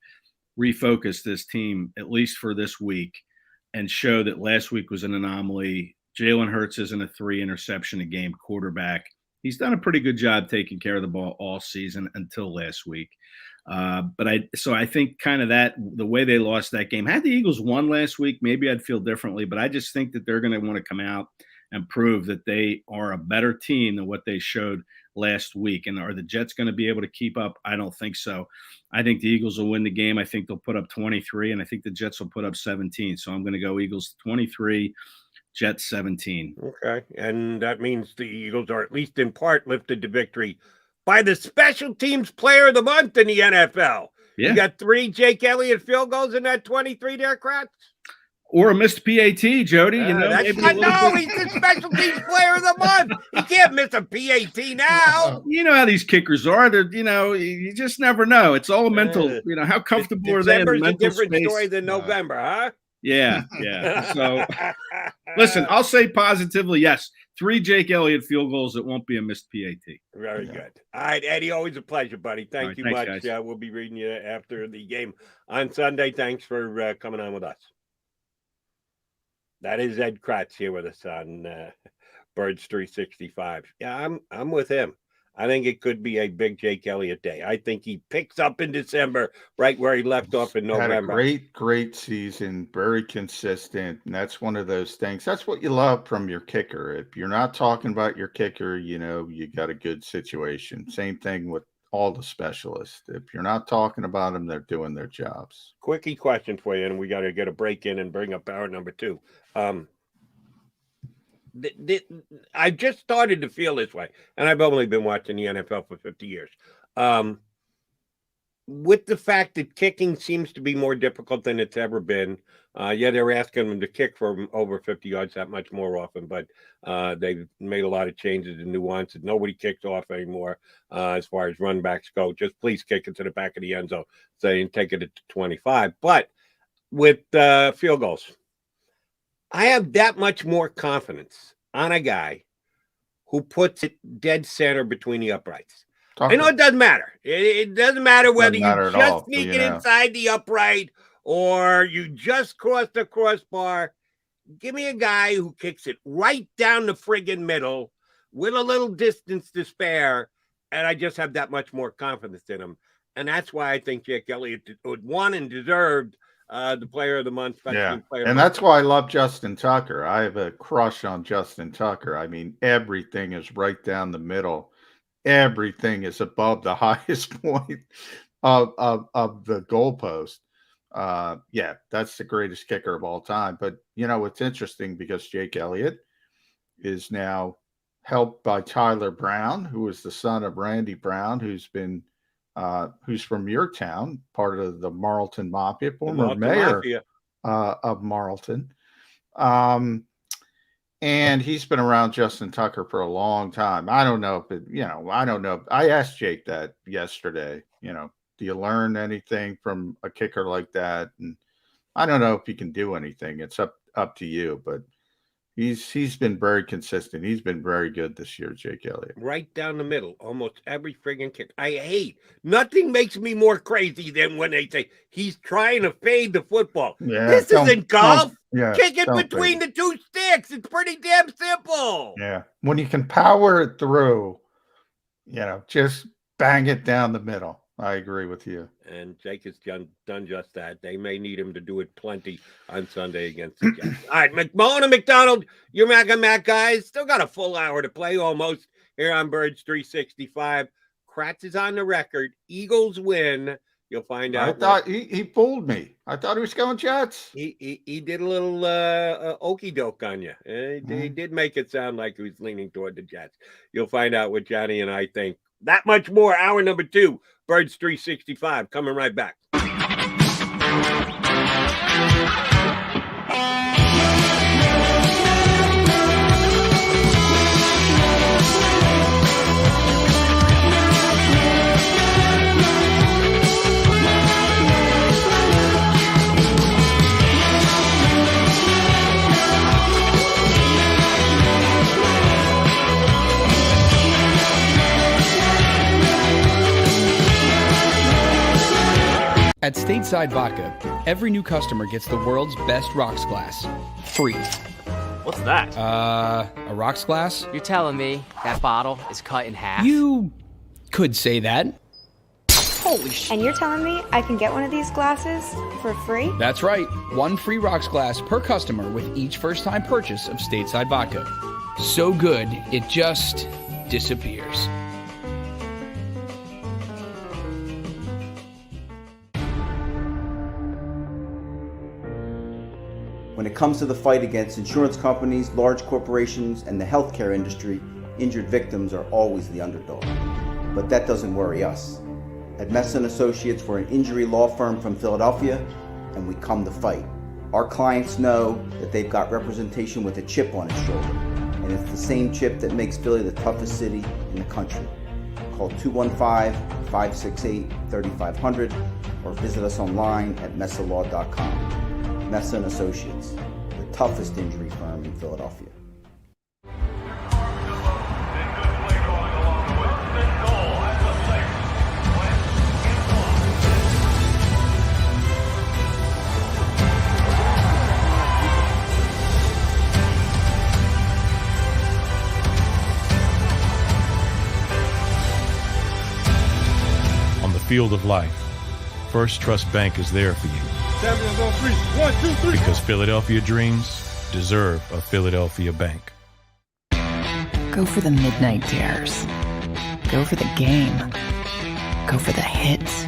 refocus this team, at least for this week, and show that last week was an anomaly. Jalen Hurts isn't a 3 interception a game quarterback. He's done a pretty good job taking care of the ball all season until last week. But I think kind of the way they lost that game, had the Eagles won last week, maybe I'd feel differently, but I just think that they're going to want to come out and prove that they are a better team than what they showed last week. And are the Jets going to be able to keep up? I don't think so. I think the Eagles will win the game. I think they'll put up 23, and I think the Jets will put up 17. So I'm going to go Eagles 23, Jets 17. Okay. And that means the Eagles are at least in part lifted to victory by the special teams player of the month in the NFL. Yeah. You got 3 Jake Elliott field goals in that 23 there, Kracz? Or a missed PAT, Jody. He's the special teams player of the month. He can't miss a PAT now. You know how these kickers are. They're, you just never know. It's all mental. How comfortable are they in the mental December's a different space? story than November, huh? Yeah. So, listen, I'll say positively, yes. 3 Jake Elliott field goals. It won't be a missed PAT. Very good. All right, Eddie, always a pleasure, buddy. Thank you much. We'll be reading you after the game on Sunday. Thanks for coming on with us. That is Ed Kracz here with us on Birds 365. Yeah, I'm with him. I think it could be a big Jake Elliott day. I think he picks up in December right where he left off in November. Had a great season, very consistent, and that's one of those things. That's what you love from your kicker. If you're not talking about your kicker, you got a good situation. Same thing with all the specialists. If you're not talking about them, they're doing their jobs. Quickie question for you, and we got to get a break in and bring up hour number 2. I just started to feel this way, and I've only been watching the NFL for 50 years. With the fact that kicking seems to be more difficult than it's ever been. They're asking them to kick from over 50 yards that much more often, but they've made a lot of changes and nuances. Nobody kicks off anymore as far as run backs go. Just please kick it to the back of the end zone so you can take it to 25. But with field goals, I have that much more confidence on a guy who puts it dead center between the uprights. I know it doesn't matter. It doesn't matter whether you just sneak it inside the upright or you just cross the crossbar. Give me a guy who kicks it right down the friggin' middle with a little distance to spare, and I just have that much more confidence in him. And that's why I think Jake Elliott would won and deserved the player of the month. And that's why I love Justin Tucker. I have a crush on Justin Tucker. I mean, everything is right down the middle. Everything is above the highest point of the goalpost. That's the greatest kicker of all time. But, it's interesting because Jake Elliott is now helped by Tyler Brown, who is the son of Randy Brown, who's from your town, part of the Marlton Mafia, former mayor of Marlton. And he's been around Justin Tucker for a long time. I don't know if I asked Jake that yesterday, do you learn anything from a kicker like that? And I don't know if he can do anything. It's up to you, but he's been very consistent. He's been very good this year, Jake Elliott. Right down the middle, almost every friggin' kick. Nothing makes me more crazy than when they say he's trying to fade the football. Yeah, this isn't golf. Kick it between the 2 sticks. It's pretty damn simple. Yeah. When you can power it through, just bang it down the middle. I agree with you. And Jake has done just that. They may need him to do it plenty on Sunday against the Jets. All right, McMullen and McDonald, your Mac guys. Still got a full hour to play almost here on Birds 365. Kracz is on the record. Eagles win. You'll find out. I thought he fooled me. I thought he was going Jets. He did a little okey doke on you. He did make it sound like he was leaning toward the Jets. You'll find out what Johnny and I think. That much more. Hour number 2, Birds 365. Coming right back. At Stateside Vodka, every new customer gets the world's best rocks glass, free. What's that? A rocks glass? You're telling me that bottle is cut in half? You could say that. Holy shit. And you're telling me I can get one of these glasses for free? That's right. One free rocks glass per customer with each first-time purchase of stateside vodka. So good, it just disappears. When it comes to the fight against insurance companies, large corporations, and the healthcare industry, injured victims are always the underdog. But that doesn't worry us. At Messon Associates, we're an injury law firm from Philadelphia, and we come to fight. Our clients know that they've got representation with a chip on its shoulder, and it's the same chip that makes Philly the toughest city in the country. Call 215-568-3500 or visit us online at messalaw.com. Messon Associates, the toughest injury firm in Philadelphia. On the field of life, First Trust Bank is there for you. Champions on three. 1, 2, 3. Because Philadelphia dreams deserve a Philadelphia bank. Go for the midnight dares. Go for the game. Go for the hits.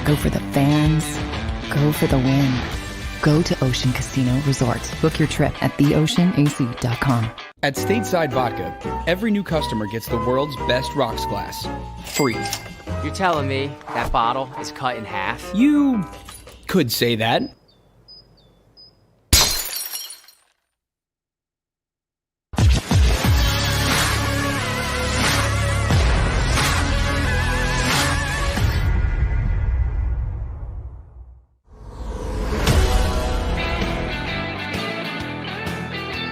Go for the fans. Go for the win. Go to Ocean Casino Resort. Book your trip at theoceanac.com. At Stateside Vodka, every new customer gets the world's best rocks glass. Free. You're telling me that bottle is cut in half? You could say that.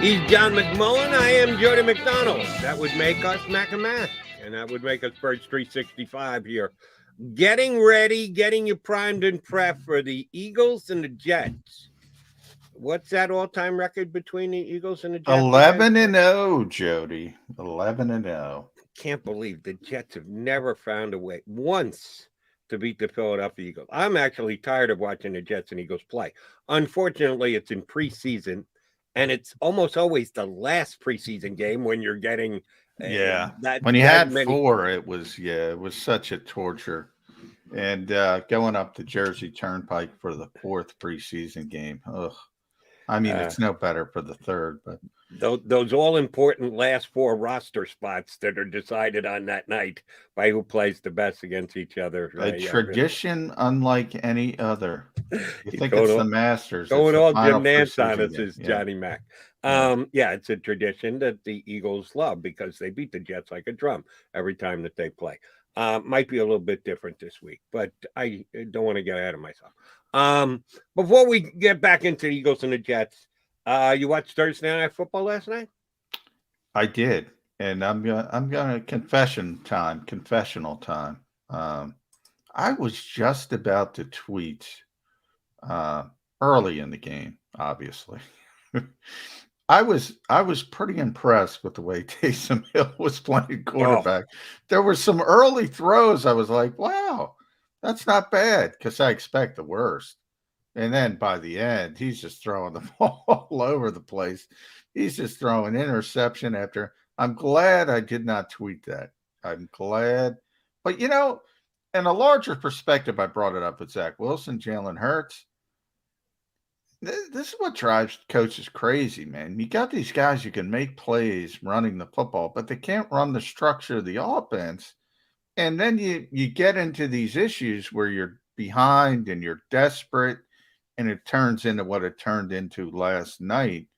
He's John McMullen. I am Jody McDonald. That would make us Mac and Mac, and that would make us Birds 365 here. Getting ready, getting you primed and prepped for the Eagles and the Jets. What's that all-time record between the Eagles and the Jets? 11-0, Jody. 11-0. Can't believe the Jets have never found a way once to beat the Philadelphia Eagles. I'm actually tired of watching the Jets and Eagles play. Unfortunately, it's in preseason, and it's almost always the last preseason game when you're getting when you had four, it was such a torture. And going up the Jersey Turnpike for the fourth preseason game. Ugh. I mean, it's no better for the third, but those all-important last four roster spots that are decided on that night by who plays the best against each other. A tradition unlike any other. You think it's the Masters. Going all gymnasts on us is Johnny Mac. It's a tradition that the Eagles love because they beat the Jets like a drum every time that they play. Might be a little bit different this week, but I don't want to get ahead of myself. Before we get back into the Eagles and the Jets, you watched Thursday Night Football last night? I did, and I'm gonna confessional time. I was just about to tweet early in the game, obviously. I was pretty impressed with the way Taysom Hill was playing quarterback. There were some early throws. I was like, wow, that's not bad, because I expect the worst. And then by the end, he's just throwing the ball all over the place. He's just throwing interception after. I'm glad I did not tweet that. I'm glad. But, in a larger perspective, I brought it up with Zach Wilson, Jalen Hurts. This is what drives coaches crazy, man. You got these guys who can make plays running the football, but they can't run the structure of the offense. And then you get into these issues where you're behind and you're desperate, and it turns into what it turned into last night.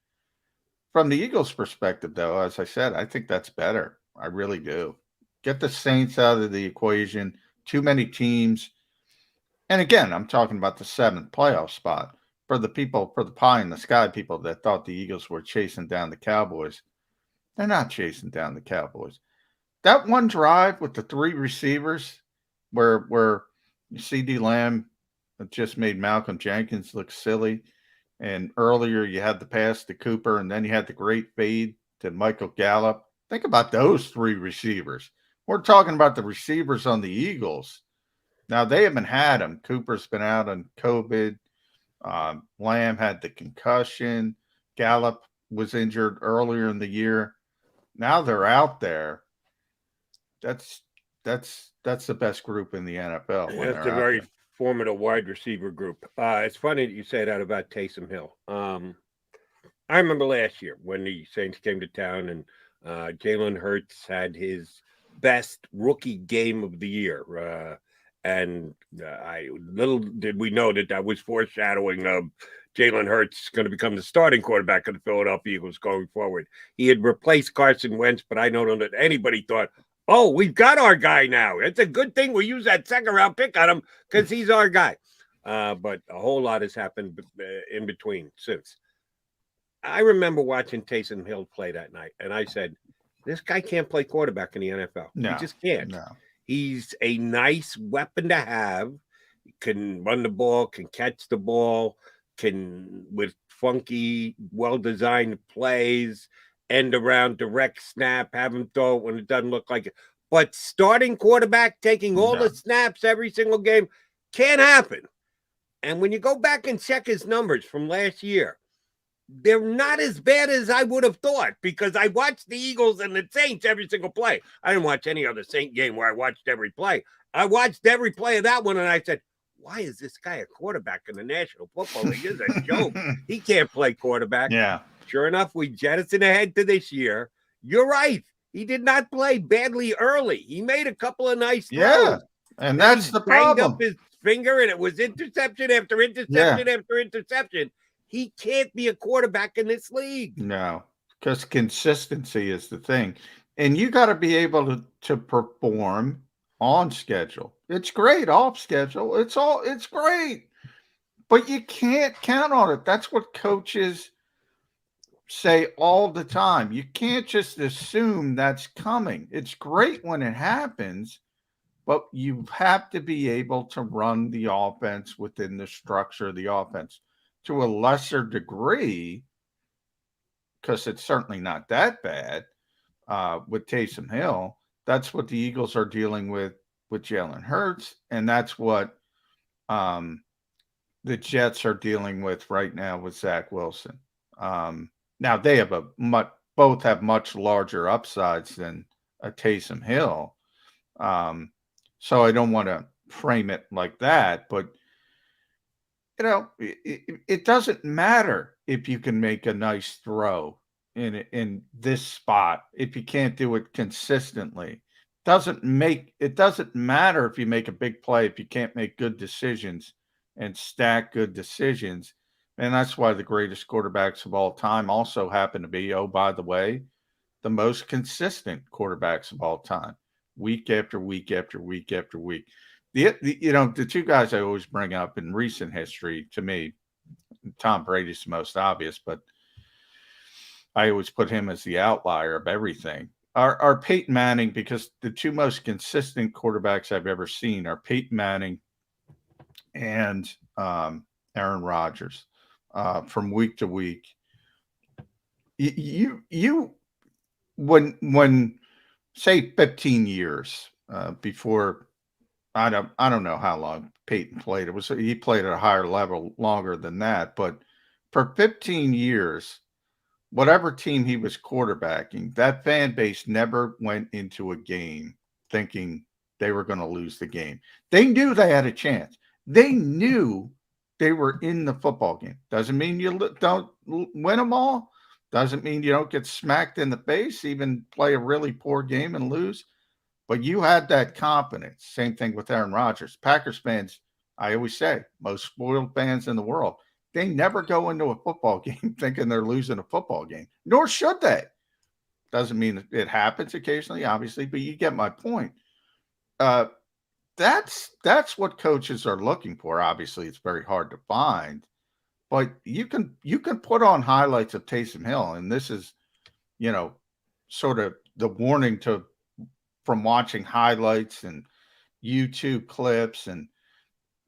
From the Eagles' perspective, though, as I said, I think that's better. I really do. Get the Saints out of the equation. Too many teams. And again, I'm talking about the 7th playoff spot. For the pie in the sky people that thought the Eagles were chasing down the Cowboys, they're not chasing down the Cowboys. That one drive with the 3 receivers where CeeDee Lamb just made Malcolm Jenkins look silly. And earlier you had the pass to Cooper, and then you had the great fade to Michael Gallup. Think about those three receivers. We're talking about the receivers on the Eagles. Now, they haven't had them. Cooper's been out on COVID. Lamb had the concussion. Gallup was injured earlier in the year. Now they're out there. That's the best group in the NFL. That's a very formidable wide receiver group. It's funny that you say that about Taysom Hill. I remember last year when the Saints came to town and Jalen Hurts had his best rookie game of the year. Little did we know that was foreshadowing of Jalen Hurts going to become the starting quarterback of the Philadelphia Eagles going forward. He had replaced Carson Wentz, but I don't know that anybody thought, oh, we've got our guy now. It's a good thing we use that second-round pick on him because he's our guy. But a whole lot has happened in between since. I remember watching Taysom Hill play that night, and I said, this guy can't play quarterback in the NFL. No, he just can't. No. He's a nice weapon to have. He can run the ball, can catch the ball, can, with funky, well-designed plays, end around direct snap, have him throw it when it doesn't look like it. But starting quarterback, taking all the snaps every single game, can't happen. And when you go back and check his numbers from last year, they're not as bad as I would have thought because I watched the Eagles and the Saints every single play. I didn't watch any other Saint game where I watched every play. I watched every play of that one, and I said, why is this guy a quarterback in the National Football League? This is a joke. He can't play quarterback. Yeah. Sure enough, we jettison ahead to this year. You're right. He did not play badly early. He made a couple of nice throws. Yeah, and that's the problem. Up his finger, and it was interception after interception after interception. He can't be a quarterback in this league. No, because consistency is the thing. And you got to be able to perform on schedule. It's great off schedule. It's great. But you can't count on it. That's what coaches say all the time. You can't just assume that's coming. It's great when it happens, but you have to be able to run the offense within the structure of the offense. To a lesser degree, because it's certainly not that bad with Taysom Hill. That's what the Eagles are dealing with Jalen Hurts, and that's what the Jets are dealing with right now with Zach Wilson. Now they have both have much larger upsides than a Taysom Hill, so I don't want to frame it like that, but. You know, it doesn't matter if you can make a nice throw in this spot if you can't do it consistently. It doesn't matter if you make a big play if you can't make good decisions and stack good decisions. And that's why the greatest quarterbacks of all time also happen to be, oh, by the way, the most consistent quarterbacks of all time, week after week after week after week. The two guys I always bring up in recent history, to me, Tom Brady's the most obvious, but I always put him as the outlier of everything, are Peyton Manning, because the two most consistent quarterbacks I've ever seen are Peyton Manning and Aaron Rodgers from week to week. When say 15 years before, I don't know how long Peyton played. He played at a higher level longer than that, but for 15 years, whatever team he was quarterbacking, that fan base never went into a game thinking they were going to lose the game. They knew they had a chance. They knew they were in the football game. Doesn't mean you don't win them all. Doesn't mean you don't get smacked in the face, even play a really poor game and lose. But you had that confidence. Same thing with Aaron Rodgers. Packers fans, I always say, most spoiled fans in the world, they never go into a football game thinking they're losing a football game, nor should they. Doesn't mean it happens occasionally, obviously, but you get my point. That's what coaches are looking for. Obviously, it's very hard to find, but you can put on highlights of Taysom Hill, and this is, sort of the warning from watching highlights and YouTube clips, and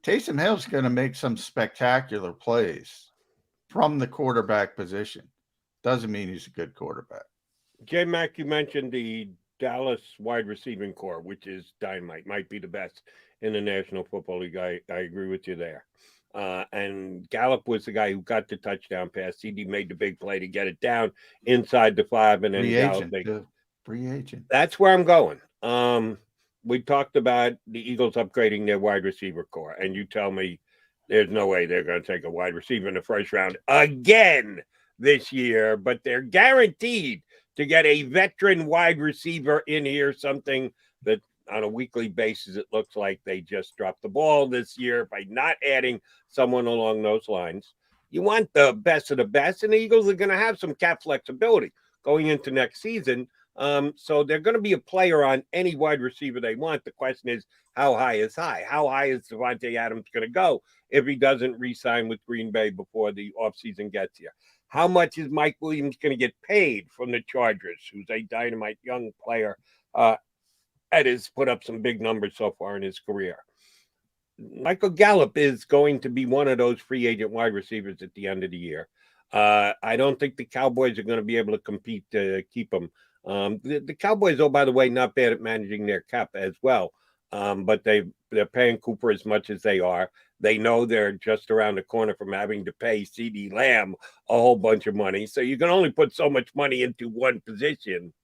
Taysom Hill's going to make some spectacular plays. from the quarterback position. Doesn't mean he's a good quarterback. J-Mac, you mentioned the Dallas wide receiving core, which is dynamite, might be the best in the National Football League. I agree with you there. And Gallup was the guy who got the touchdown pass. CD made the big play to get it down inside the 5, and then Free agent. That's where I'm going. We talked about the Eagles upgrading their wide receiver core, and you tell me there's no way they're going to take a wide receiver in the first round again this year, but they're guaranteed to get a veteran wide receiver in here, something that on a weekly basis, it looks like they just dropped the ball this year by not adding someone along those lines. You want the best of the best, and the Eagles are going to have some cap flexibility going into next season. So they're going to be a player on any wide receiver they want. The question is, how high is high? How high is Devontae Adams going to go if he doesn't re-sign with Green Bay before the offseason gets here? How much is Mike Williams going to get paid from the Chargers, who's a dynamite young player that has put up some big numbers so far in his career? Michael Gallup is going to be one of those free agent wide receivers at the end of the year. I don't think the Cowboys are going to be able to compete to keep him. The Cowboys, oh, by the way, not bad at managing their cap as well. But they're paying Cooper as much as they are. They know they're just around the corner from having to pay CeeDee Lamb a whole bunch of money. So you can only put so much money into one position.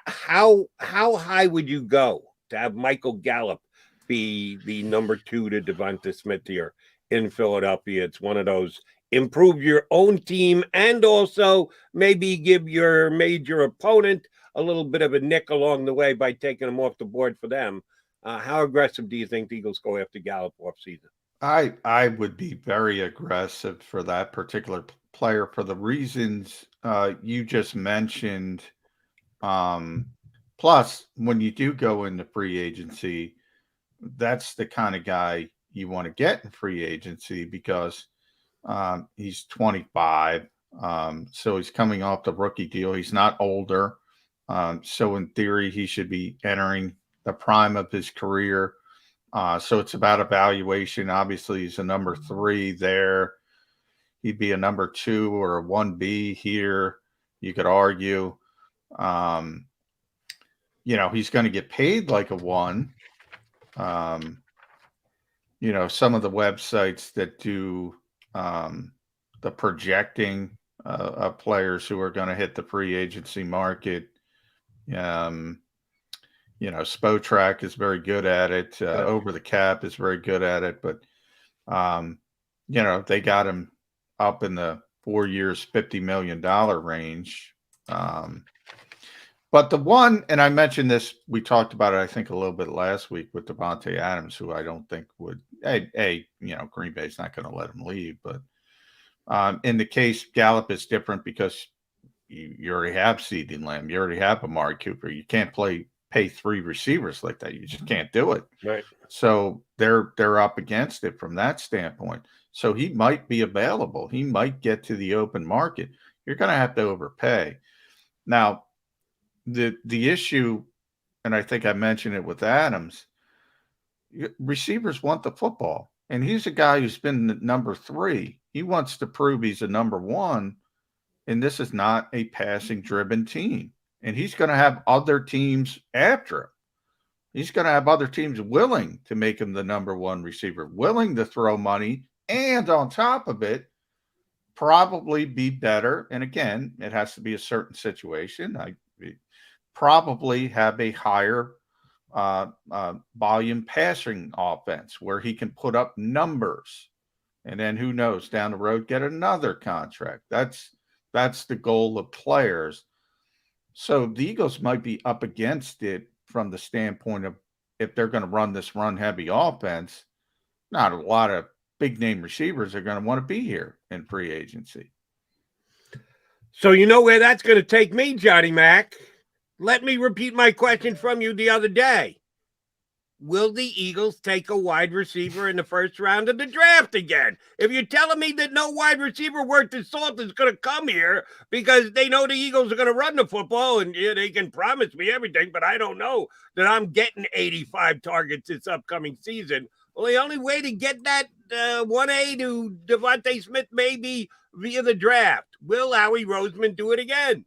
How high would you go to have Michael Gallup be the number 2 to Devonta Smith here in Philadelphia? It's one of those improve your own team and also maybe give your major opponent a little bit of a nick along the way by taking them off the board for them. How aggressive do you think the Eagles go after Gallup off season? I would be very aggressive for that particular player for the reasons you just mentioned. Plus, when you do go into free agency, that's the kind of guy you want to get in free agency because he's 25. So he's coming off the rookie deal. He's not older. So in theory, he should be entering the prime of his career. So it's about evaluation. Obviously, he's a number 3 there. He'd be a number 2 or a 1B here. You could argue. He's going to get paid like a 1. Some of the websites that do the projecting of players who are going to hit the free agency market. Spotrac is very good at it. Over the Cap is very good at it, but they got him up in the 4 years, $50 million range. But the one, and I mentioned this, we talked about it, I think, a little bit last week with Devontae Adams, who I don't think would, Green Bay's not going to let him leave. But in the case, Gallup is different because you already have CeeDee Lamb. You already have Amari Cooper. You can't pay 3 receivers like that. You just can't do it. Right. So they're up against it from that standpoint. So he might be available. He might get to the open market. You're going to have to overpay. Now, the issue, and I think I mentioned it with Adams, receivers want the football. And he's a guy who's been number 3. He wants to prove he's a number 1. And this is not a passing-driven team. And he's going to have other teams after him. He's going to have other teams willing to make him the number 1 receiver, willing to throw money, and on top of it, probably be better. And again, it has to be a certain situation. Probably have a higher volume passing offense where he can put up numbers. And then who knows, down the road, get another contract. That's the goal of players. So the Eagles might be up against it from the standpoint of if they're going to run this run-heavy offense, not a lot of big-name receivers are going to want to be here in free agency. So you know where that's going to take me, Johnny Mac. Let me repeat my question from you the other day. Will the Eagles take a wide receiver in the first round of the draft again? If you're telling me that no wide receiver worth his salt is going to come here because they know the Eagles are going to run the football and they can promise me everything, but I don't know that I'm getting 85 targets this upcoming season. Well, the only way to get that 1A to Devontae Smith maybe via the draft. Will Howie Roseman do it again?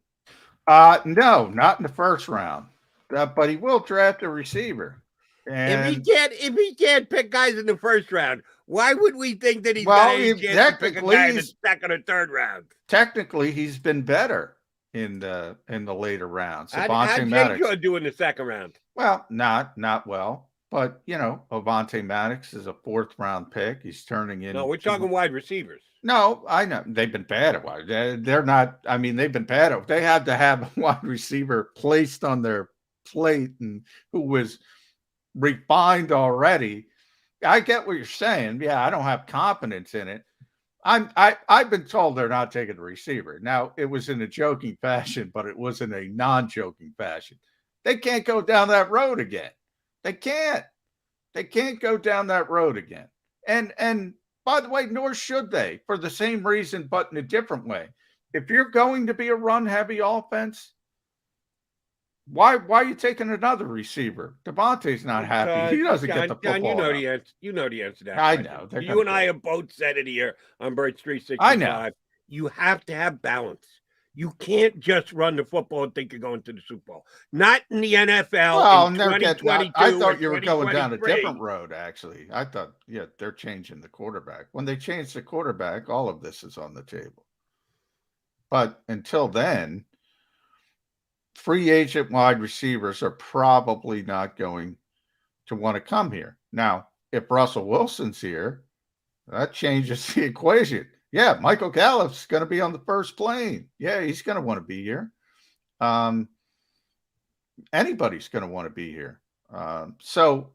No, not in the first round. But he will draft a receiver. And If he can't pick guys in the first round, why would we think that he's Well, got any chance to pick a guy in the second or third round? technically he's been better in the later rounds. How'd Avonte Jay Maddox. Shaw do in the second round? Well, not well. But Avonte Maddox is a 4th round pick. He's turning in. No, we're talking wide receivers. No, I know they've been bad at wide. They're not. I mean, they've been bad at. They had to have a wide receiver placed on their plate and who was refined already. I get what you're saying. Yeah, I don't have confidence in it. I've been told they're not taking a receiver. Now, it was in a joking fashion, but it was in a non-joking fashion. They can't go down that road again. They can't. They can't go down that road again. And by the way, nor should they, for the same reason, but in a different way. If you're going to be a run-heavy offense, why are you taking another receiver? Devontae's not happy. He doesn't get the football. John, you know out. the answer. You know the answer to that. I question. know. You and I have both said it here on Birds 365. I know. You have to have balance. You can't just run the football and think you're going to the Super Bowl. Not in the NFL. Well, in I 2022 thought you were going down a 2023. different road, actually. I thought, they're changing the quarterback. When they change the quarterback, all of this is on the table. But until then, free agent wide receivers are probably not going to want to come here. Now, if Russell Wilson's here, that changes the equation. Yeah, Michael Gallup's going to be on the first plane. Yeah, he's going to want to be here. Anybody's going to want to be here. So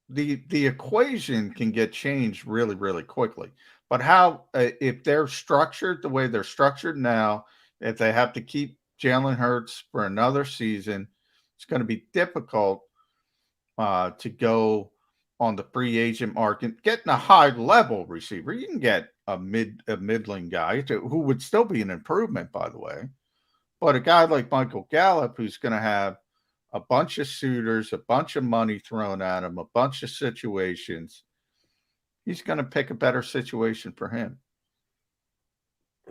the equation can get changed really, really quickly. But how, if they're structured the way they're structured now, if they have to keep Jalen Hurts for another season, it's going to be difficult to go on the free agent market. Getting a high level receiver, you can get a middling guy who would still be an improvement, by the way. But a guy like Michael Gallup, who's going to have a bunch of suitors, a bunch of money thrown at him, a bunch of situations, he's going to pick a better situation for him.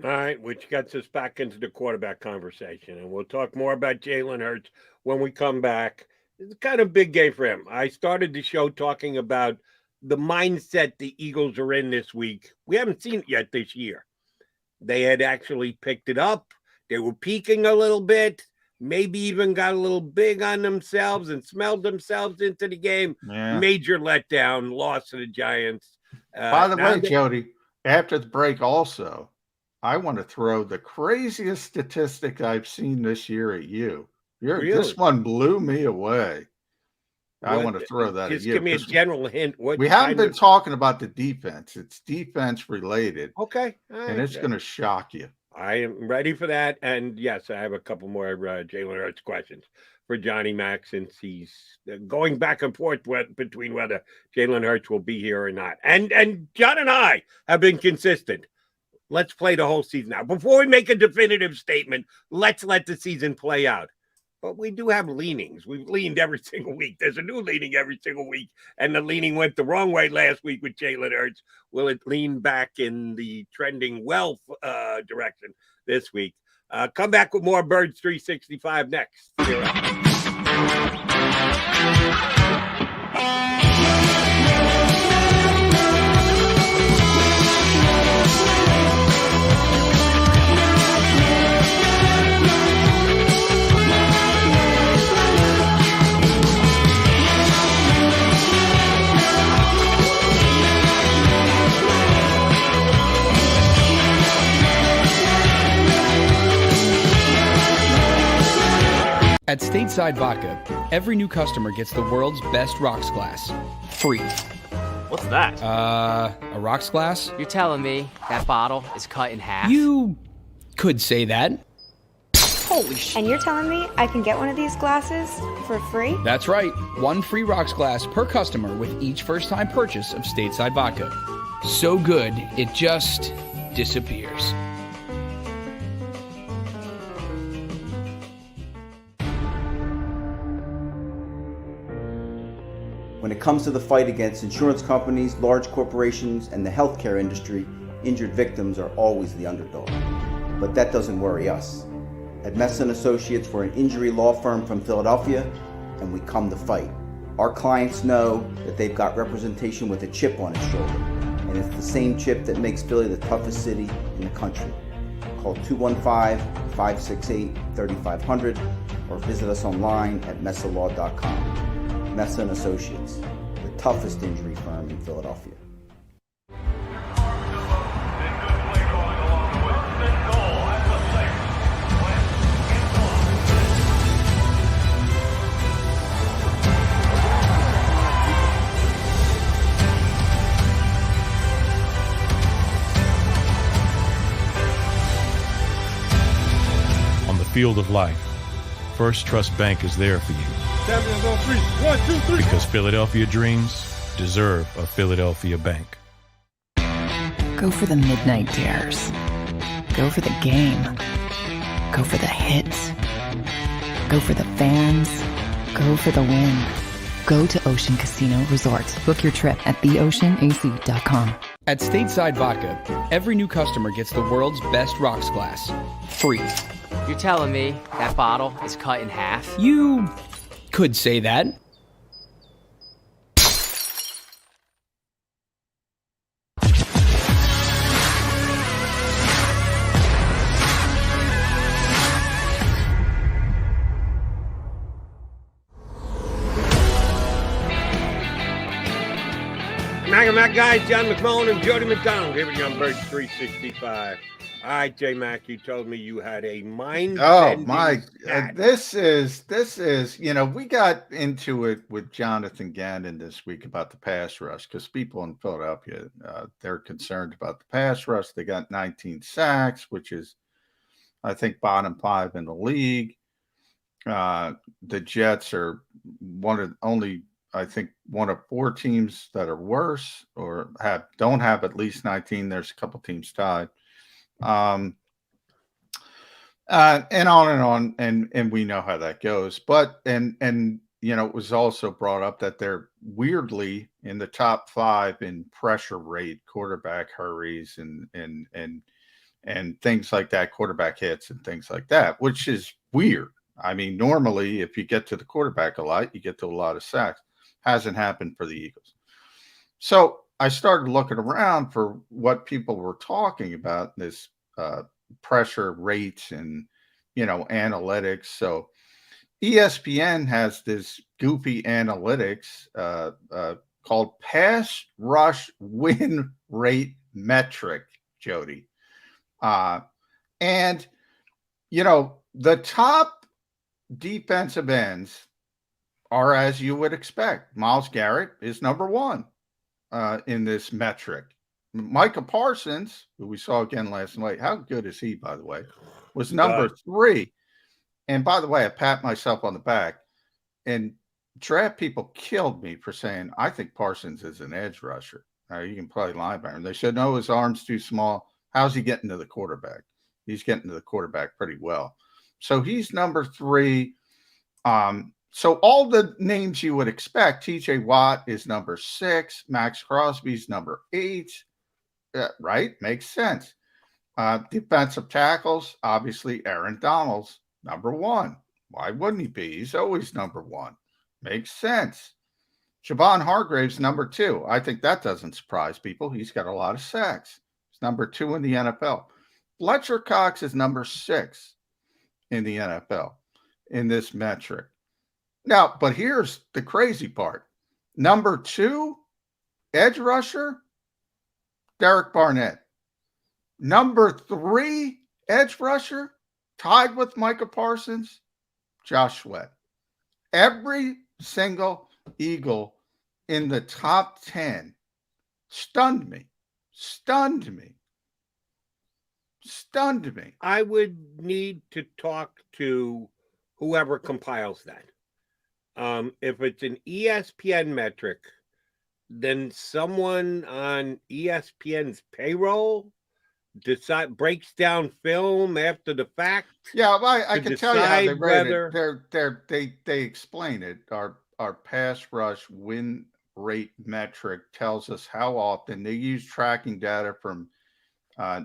All right, which gets us back into the quarterback conversation. And we'll talk more about Jalen Hurts when we come back. It's kind of a big game for him. I started the show talking about the mindset the Eagles are in this week. We haven't seen it yet this year. They had actually picked it up. They were peaking a little bit, maybe even got a little big on themselves and smelled themselves into the game. Yeah. Major letdown, loss to the Giants. By the way, Jody, after the break also, I want to throw the craziest statistic I've seen this year at you. Really? This one blew me away. I want to throw that at you. Just give me a general hint. We haven't been talking about the defense. It's defense related. Okay. And it's going to shock you. I am ready for that. And yes, I have a couple more Jalen Hurts questions for Johnny Mack, since he's going back and forth between whether Jalen Hurts will be here or not. And John and I have been consistent. Let's play the whole season out. Before we make a definitive statement, let's let the season play out. But we do have leanings. We've leaned every single week. There's a new leaning every single week. And the leaning went the wrong way last week with Jalen Hurts. Will it lean back in the trending well direction this week? Come back with more Birds 365 next. At Stateside Vodka, every new customer gets the world's best rocks glass, free. What's that? A rocks glass? You're telling me that bottle is cut in half? You could say that. Holy shit. And you're telling me I can get one of these glasses for free? That's right. One free rocks glass per customer with each first-time purchase of Stateside Vodka. So good, it just disappears. When When it comes to the fight against insurance companies, large corporations, and the healthcare industry, injured victims are always the underdog. But that doesn't worry us. At Messa & Associates, we're an injury law firm from Philadelphia, and we come to fight. Our clients know that they've got representation with a chip on its shoulder, and it's the same chip that makes Philly the toughest city in the country. Call 215-568-3500 or visit us online at messalaw.com. Messa & Associates, the toughest injury firm in Philadelphia. Field of life, First Trust Bank is there for you. Because Philadelphia dreams deserve a Philadelphia bank. Go for the midnight dares. Go for the game. Go for the hits. Go for the fans. Go for the win. Go to Ocean Casino Resort. Book your trip at theoceanac.com. At Stateside Vodka, every new customer gets the world's best rocks glass, free. You're telling me that bottle is cut in half? You could say that. Mac guys, John McMullen and Jody McDonald here with you on Bird 365. All right, J Mac, you told me you had a mind. Oh my! This is we got into it with Jonathan Gannon this week about the pass rush because people in Philadelphia they're concerned about the pass rush. They got 19 sacks, which is I think bottom 5 in the league. The Jets are one of 4 teams that are worse or don't have at least 19. There's a couple teams tied. And on and on, and we know how that goes. But and it was also brought up that they're weirdly in the top 5 in pressure rate, quarterback hurries, and things like that, quarterback hits and things like that, which is weird. I mean, normally if you get to the quarterback a lot, you get to a lot of sacks. Hasn't happened for the Eagles. So I started looking around for what people were talking about, this pressure rates and, analytics. So ESPN has this goofy analytics called pass rush win rate metric, Jody. And, the top defensive ends are as you would expect. Myles Garrett is number 1. In this metric. Micah Parsons, who we saw again last night, how good is he, by the way, was number 3. And by the way, I pat myself on the back, and draft people killed me for saying, I think Parsons is an edge rusher. Now, you can play linebacker. And they said, no, his arm's too small. How's he getting to the quarterback? He's getting to the quarterback pretty well. So he's number 3. So all the names you would expect, TJ Watt is number 6, Max Crosby's number 8, right? Makes sense. Defensive tackles, obviously Aaron Donald's number 1. Why wouldn't he be? He's always number 1. Makes sense. Javon Hargrave's number 2. I think that doesn't surprise people. He's got a lot of sacks. He's number 2 in the NFL. Fletcher Cox is number 6 in the NFL in this metric. Now, but here's the crazy part. Number 2, edge rusher, Derek Barnett. Number 3, edge rusher, tied with Micah Parsons, Josh Sweat. Every single Eagle in the top 10 stunned me. I would need to talk to whoever compiles that. If it's an ESPN metric, then someone on ESPN's payroll breaks down film after the fact. Yeah, I can tell you how they rate whether... it. They explain it. Our pass rush win rate metric tells us how often they use tracking data from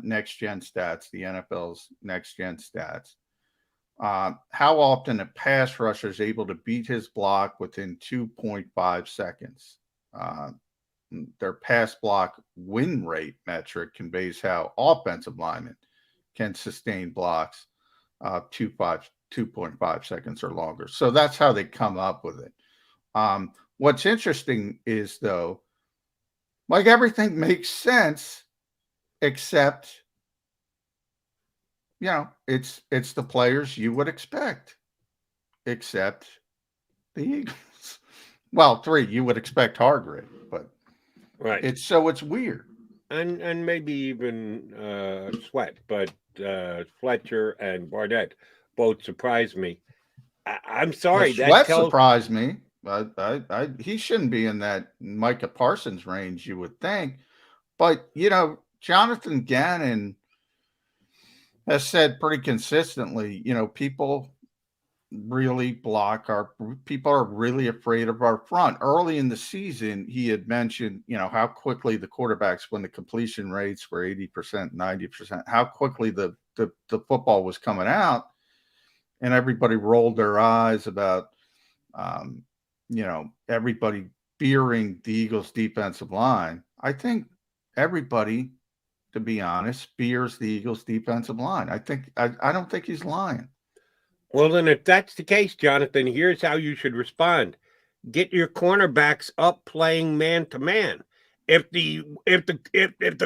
Next Gen Stats, the NFL's Next Gen Stats. How often a pass rusher is able to beat his block within 2.5 seconds. Their pass block win rate metric conveys how offensive linemen can sustain blocks 2.5 seconds or longer. So that's how they come up with it. What's interesting is, though, like, everything makes sense except, it's the players you would expect, except the Eagles. Well, 3, you would expect Hargrave, but Right. it's weird. And maybe even Sweat, but Fletcher and Barnett both surprised me. I'm sorry. Well, Sweat surprised me. He shouldn't be in that Micah Parsons range, you would think. But, Jonathan Gannon has said pretty consistently, people really people are really afraid of our front. Early in the season, he had mentioned, how quickly the quarterbacks, when the completion rates were 80%, 90%, how quickly the football was coming out. And everybody rolled their eyes about, everybody fearing the Eagles' defensive line. I think everybody, to be honest, fears the Eagles' defensive line. I don't think he's lying. Well, then, if that's the case, Jonathan, here's how you should respond: get your cornerbacks up playing man to man. If the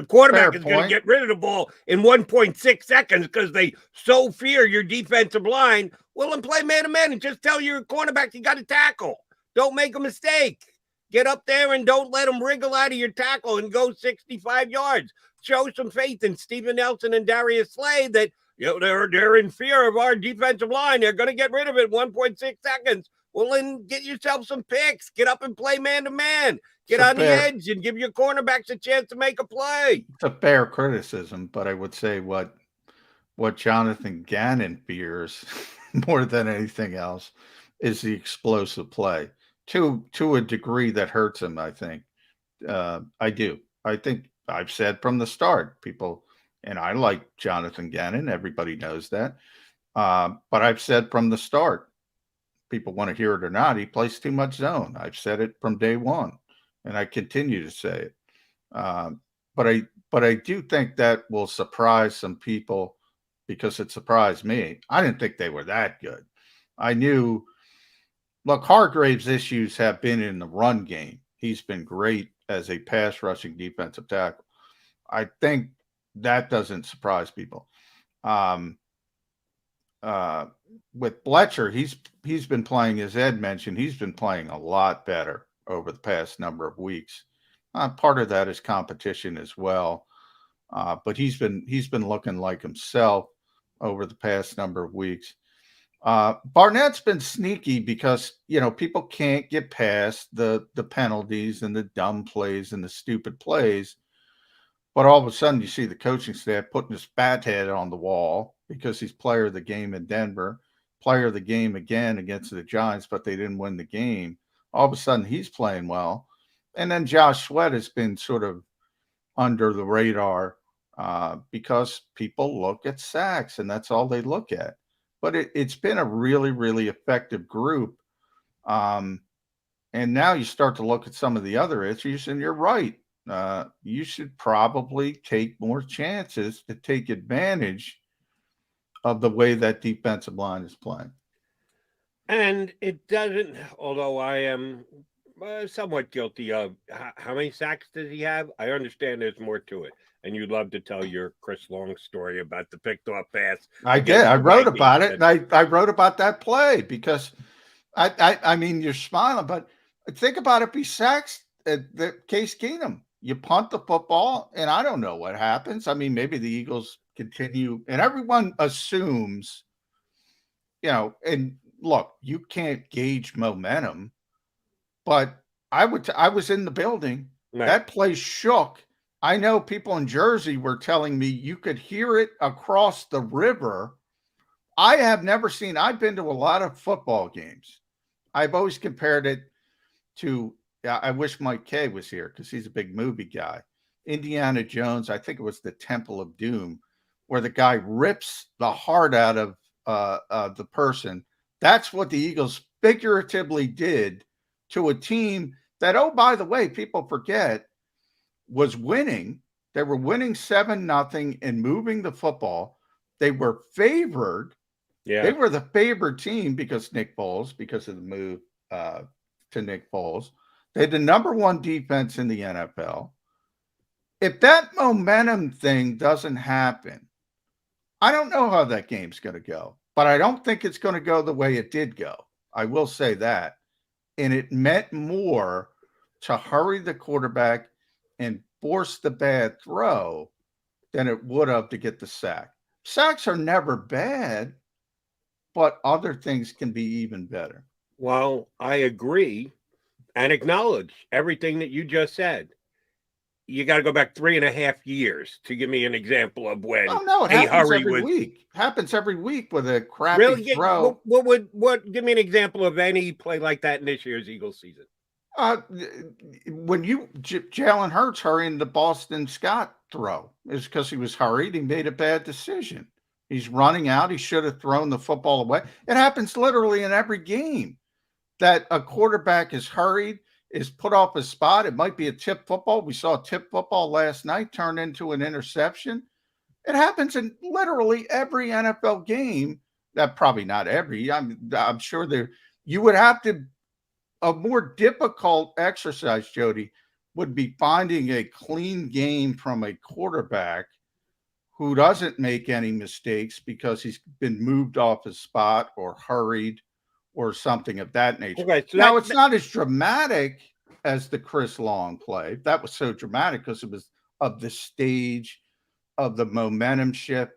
quarterback is going to get rid of the ball in 1.6 seconds because they so fear your defensive line, well, then play man to man and just tell your cornerback you got to tackle. Don't make a mistake. Get up there and don't let them wriggle out of your tackle and go 65 yards. Show some faith in Steven Nelson and Darius Slade that they're in fear of our defensive line. They're going to get rid of it in 1.6 seconds. Well, then get yourself some picks. Get up and play man to man. Get on the edge and give your cornerbacks a chance to make a play. It's a fair criticism, but I would say what Jonathan Gannon fears more than anything else is the explosive play to a degree that hurts him. I think I do. I think I've said from the start, people, and I like Jonathan Gannon. Everybody knows that. But I've said from the start, people want to hear it or not, he plays too much zone. I've said it from day one, and I continue to say it. But I do think that will surprise some people because it surprised me. I didn't think they were that good. I knew, look, Hargrave's issues have been in the run game. He's been great as a pass rushing defensive tackle. I think that doesn't surprise people. With Fletcher, he's been playing, as Ed mentioned, he's been playing a lot better over the past number of weeks. Part of that is competition as well, but he's been looking like himself over the past number of weeks. Barnett's been sneaky because people can't get past the penalties and the dumb plays and the stupid plays. But all of a sudden, you see the coaching staff putting his fat head on the wall because he's player of the game in Denver, player of the game again against the Giants, but they didn't win the game. All of a sudden, he's playing well. And then Josh Sweat has been sort of under the radar because people look at sacks, and that's all they look at. But it's been a really, really effective group. And now you start to look at some of the other issues, and you're right. You should probably take more chances to take advantage of the way that defensive line is playing. And it doesn't, although I am somewhat guilty of how many sacks does he have? I understand there's more to it. And you'd love to tell your Chris Long story about the picked off pass. I did. I wrote about it, and I wrote about that play because I mean, you're smiling, but think about if he sacks the Case Keenum. You punt the football, and I don't know what happens. I mean, maybe the Eagles continue, and everyone assumes, and look, you can't gauge momentum, but I was in the building. Right. That place shook. I know people in Jersey were telling me you could hear it across the river. I've been to a lot of football games. I've always compared it to I wish Mike Kay was here because he's a big movie guy. Indiana Jones, I think it was the Temple of Doom, where the guy rips the heart out of the person. That's what the Eagles figuratively did to a team that, oh, by the way, people forget, was winning. They were winning 7-0 and moving the football. They were favored. Yeah. They were the favored team because of the move to Nick Foles. They had the #1 defense in the NFL. If that momentum thing doesn't happen, I don't know how that game's going to go, but I don't think it's going to go the way it did go. I will say that. And it meant more to hurry the quarterback and force the bad throw than it would have to get the sack. Sacks are never bad, but other things can be even better. Well, I agree and acknowledge everything that you just said. You got to go back 3.5 years to give me an example of when. Oh no, it happens every week. Happens every week with a crappy throw. What? Give me an example of any play like that in this year's Eagles season. When Jalen Hurts hurrying the Boston Scott throw is because he was hurried. He made a bad decision. He's running out. He should have thrown the football away. It happens literally in every game that a quarterback is hurried, is put off his spot. It might be a tip football. We saw a tip football last night turn into an interception. It happens in literally every NFL game. That probably not every. I'm sure you would have to. A more difficult exercise, Jody, would be finding a clean game from a quarterback who doesn't make any mistakes because he's been moved off his spot or hurried or something of that nature. Okay, so now, it's not as dramatic as the Chris Long play. That was so dramatic because it was of the stage, of the momentum shift.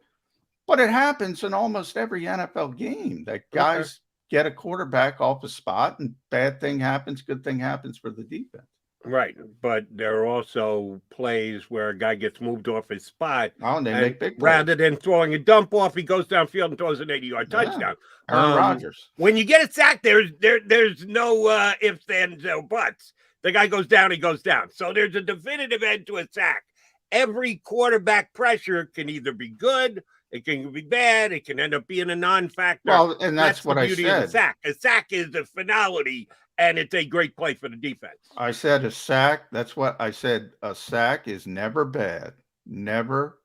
But it happens in almost every NFL game that guys get a quarterback off a spot and bad thing happens, good thing happens for the defense. Right, but there are also plays where a guy gets moved off his spot. Oh, and they make big plays. Rather than throwing a dump off, he goes downfield and throws an 80-yard touchdown. Aaron Rodgers. When you get a sack, there's no ifs, ands, or buts. The guy goes down, he goes down. So there's a definitive end to a sack. Every quarterback pressure can either be good, it can be bad, it can end up being a non-factor. Well, and that's what the I beauty said. of a sack. A sack is the finality, and it's a great play for the defense. I said a sack. That's what I said. A sack is never bad. Never,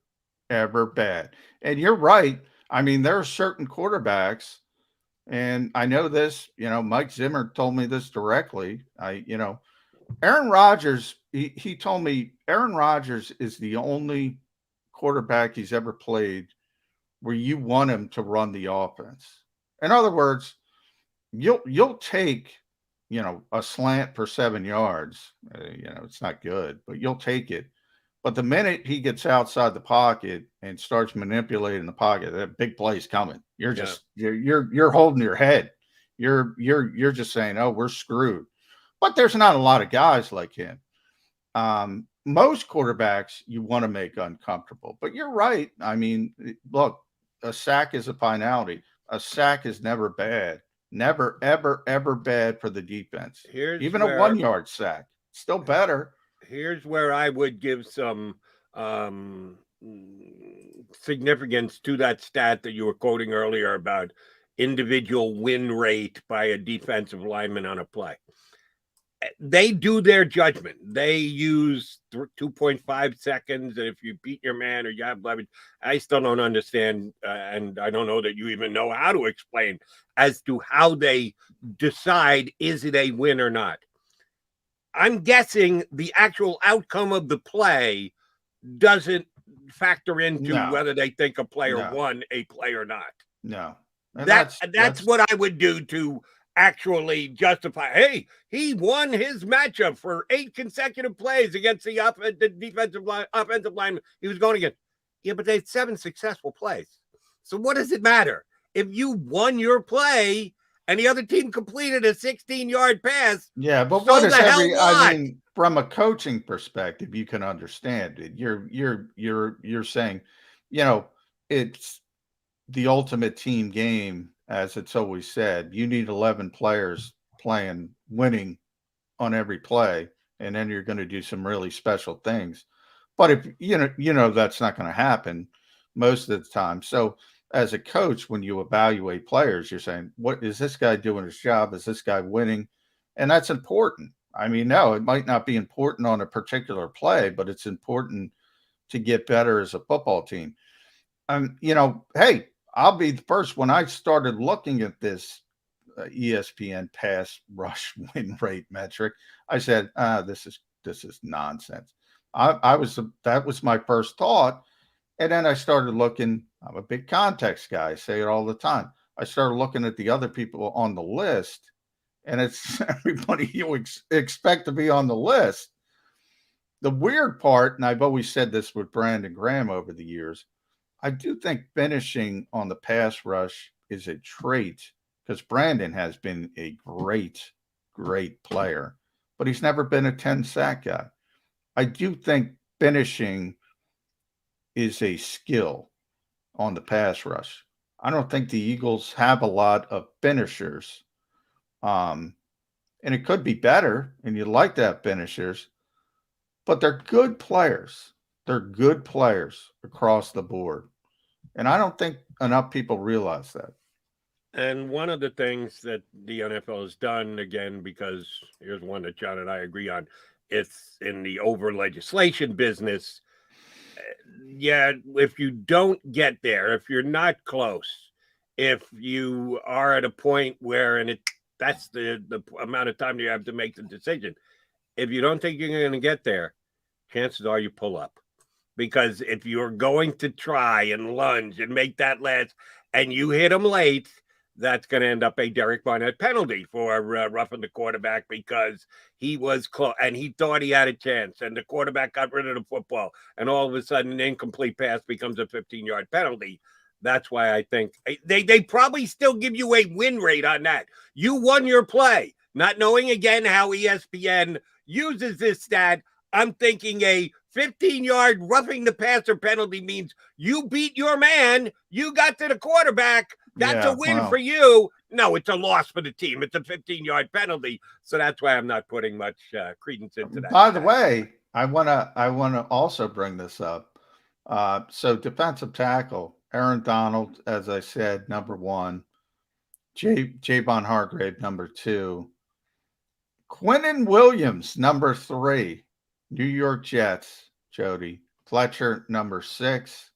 ever bad. And you're right. I mean, there are certain quarterbacks, and I know this, Mike Zimmer told me this directly. Aaron Rodgers, he told me Aaron Rodgers is the only quarterback he's ever played where you want him to run the offense. In other words, you'll take, a slant for 7 yards. It's not good, but you'll take it. But the minute he gets outside the pocket and starts manipulating the pocket, that big play's coming. You're just you're holding your head. You're just saying, "Oh, we're screwed." But there's not a lot of guys like him. Most quarterbacks you want to make uncomfortable. But you're right. I mean, look, a sack is a finality. A sack is never bad. Never, ever, ever bad for the defense. Even a 1 yard sack, still better. Here's where I would give some significance to that stat that you were quoting earlier about individual win rate by a defensive lineman on a play. They do their judgment. They use 2.5 seconds. And if you beat your man or you have leverage, I still don't understand. And I don't know that you even know how to explain as to how they decide, is it a win or not? I'm guessing the actual outcome of the play doesn't factor into whether they think a player won a play or not. No. And that's what I would do to actually justify, hey, he won his matchup for 8 consecutive plays against the offensive lineman he was going against. Yeah, but they had 7 successful plays. So what does it matter? If you won your play and the other team completed a 16-yard pass. Yeah, but what is I mean, from a coaching perspective, you can understand it. You're saying, it's the ultimate team game. As it's always said, you need 11 players winning on every play, and then you're going to do some really special things. But if that's not going to happen most of the time. So as a coach, when you evaluate players, you're saying, what is this guy doing his job? Is this guy winning? And that's important. I mean, no, it might not be important on a particular play, but it's important to get better as a football team. Hey, I'll be the first. When I started looking at this ESPN pass rush win rate metric, I said, this is nonsense. That was my first thought. And then I started looking. I'm a big context guy. I say it all the time. I started looking at the other people on the list, and it's everybody you expect to be on the list. The weird part, and I've always said this with Brandon Graham over the years, I do think finishing on the pass rush is a trait, because Brandon has been a great, great player, but he's never been a 10-sack guy. I do think finishing is a skill on the pass rush. I don't think the Eagles have a lot of finishers. And it could be better, and you'd like to have finishers, but they're good players. They're good players across the board. And I don't think enough people realize that. And one of the things that the NFL has done, again, because here's one that John and I agree on, it's in the over legislation business. Yeah, if you don't get there, if you're not close, if you are at a point where, that's the amount of time you have to make the decision. If you don't think you're going to get there, chances are you pull up. Because if you're going to try and lunge and make that last, and you hit them late, that's going to end up a Derek Barnett penalty for roughing the quarterback, because he was close and he thought he had a chance, and the quarterback got rid of the football, and all of a sudden an incomplete pass becomes a 15-yard penalty. That's why I think they probably still give you a win rate on that. You won your play, not knowing, again, how ESPN uses this stat. I'm thinking a 15-yard roughing the passer penalty means you beat your man. You got to the quarterback. That's a win for you. No, it's a loss for the team. It's a 15-yard penalty. So that's why I'm not putting much credence into that. By the way, I wanna also bring this up. So defensive tackle, Aaron Donald, as I said, number 1. Javon Hargrave, number 2. Quinnen Williams, number 3. New York Jets, Jody. Fletcher, number 6.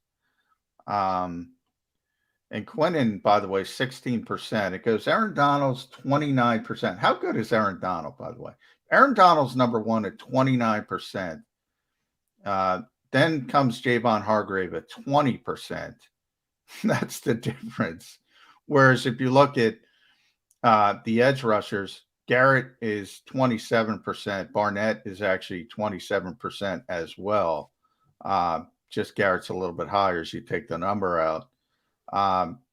And Quinnen, by the way, 16%. It goes Aaron Donald's 29%. How good is Aaron Donald, by the way? Aaron Donald's number 1 at 29%. Then comes Javon Hargrave at 20%. That's the difference. Whereas if you look at the edge rushers, Garrett is 27%. Barnett is actually 27% as well. Just Garrett's a little bit higher as you take the number out.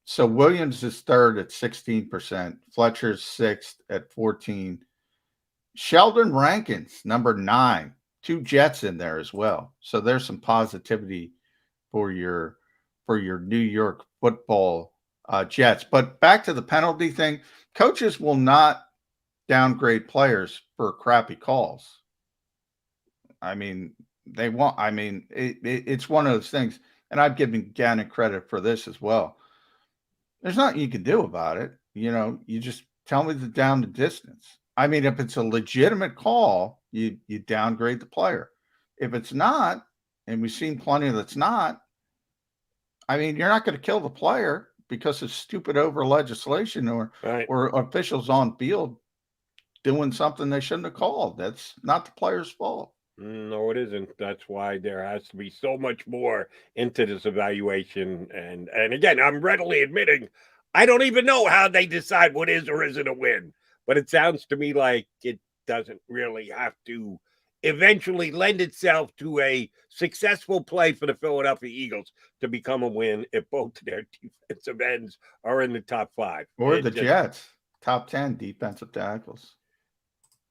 So Williams is 3rd at 16%. Fletcher's 6th at 14%. Sheldon Rankins, number 9. 2 Jets in there as well. So there's some positivity for your New York football Jets. But back to the penalty thing, coaches will not downgrade players for crappy calls. I mean, it's one of those things, and I've given Gannon credit for this as well. There's nothing you can do about it. You just tell me down the distance. I mean, if it's a legitimate call, you downgrade the player. If it's not, and we've seen plenty that's not, I mean, you're not going to kill the player because of stupid over legislation or officials on field doing something they shouldn't have called. That's not the player's fault. No, it isn't. That's why there has to be so much more into this evaluation. And again, I'm readily admitting I don't even know how they decide what is or isn't a win. But it sounds to me like it doesn't really have to eventually lend itself to a successful play for the Philadelphia Eagles to become a win if both their defensive ends are in the top 5. Or the Jets, top 10 defensive tackles.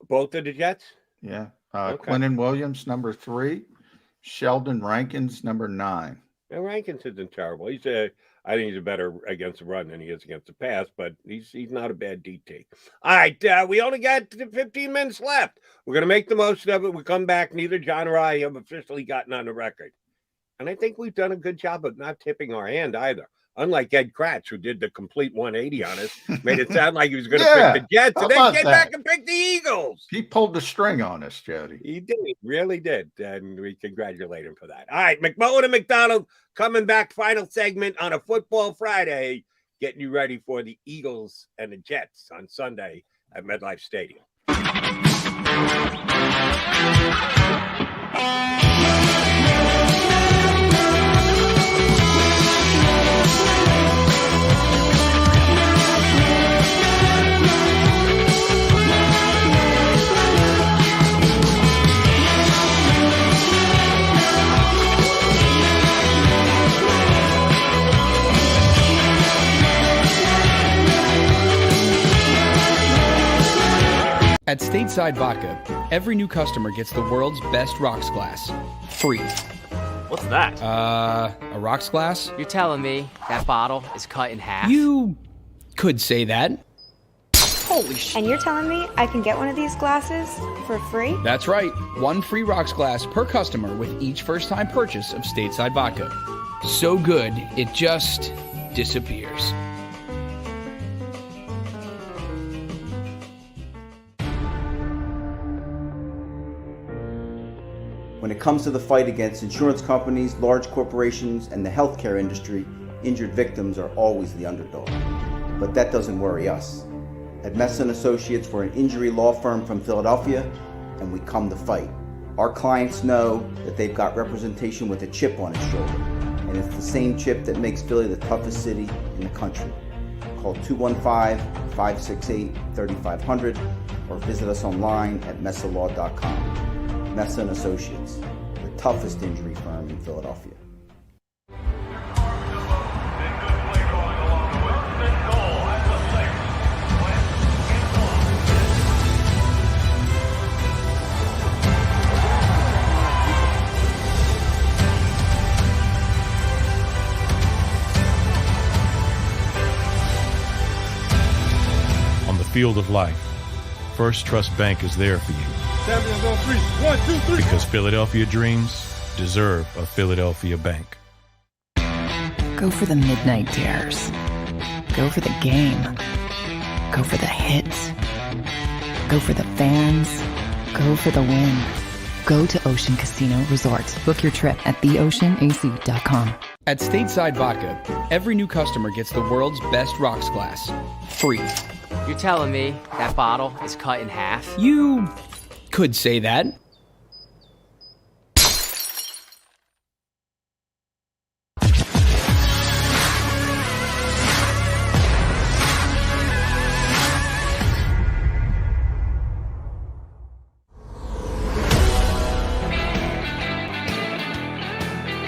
Both of the Jets? Yeah. Quinnen Williams, number 3. Sheldon Rankins, number 9. Now, Rankins isn't terrible. He's a I think he's better against the run than he is against the pass, but he's not a bad DT. All right, we only got 15 minutes left. We're going to make the most of it. We come back. Neither John or I have officially gotten on the record. And I think we've done a good job of not tipping our hand either. Unlike Ed Kracz, who did the complete 180 on us, made it sound like he was going to pick the Jets, and then came back and picked the Eagles. He pulled the string on us, Jody. He did. He really did. And we congratulate him for that. All right, McMullen and McDonald coming back. Final segment on a Football Friday, getting you ready for the Eagles and the Jets on Sunday at MetLife Stadium. At Stateside Vodka, every new customer gets the world's best rocks glass, free. What's that? A rocks glass? You're telling me that bottle is cut in half? You could say that. Holy shit. And you're telling me I can get one of these glasses for free? That's right. One free rocks glass per customer with each first-time purchase of Stateside Vodka. So good, it just disappears. When it comes to the fight against insurance companies, large corporations, and the healthcare industry, injured victims are always the underdog. But that doesn't worry us. At Messa & Associates, we're an injury law firm from Philadelphia, and we come to fight. Our clients know that they've got representation with a chip on its shoulder, and it's the same chip that makes Philly the toughest city in the country. Call 215-568-3500 or visit us online at messalaw.com. Messa & Associates, the toughest injury firm in Philadelphia. On the field of life, First Trust Bank is there for you. Champions on three. 1, 2, 3. Because Philadelphia dreams deserve a Philadelphia bank. Go for the midnight dares. Go for the game. Go for the hits. Go for the fans. Go for the win. Go to Ocean Casino Resort. Book your trip at theoceanac.com. At Stateside Vodka, every new customer gets the world's best rocks glass, free. You're telling me that bottle is cut in half? You could say that.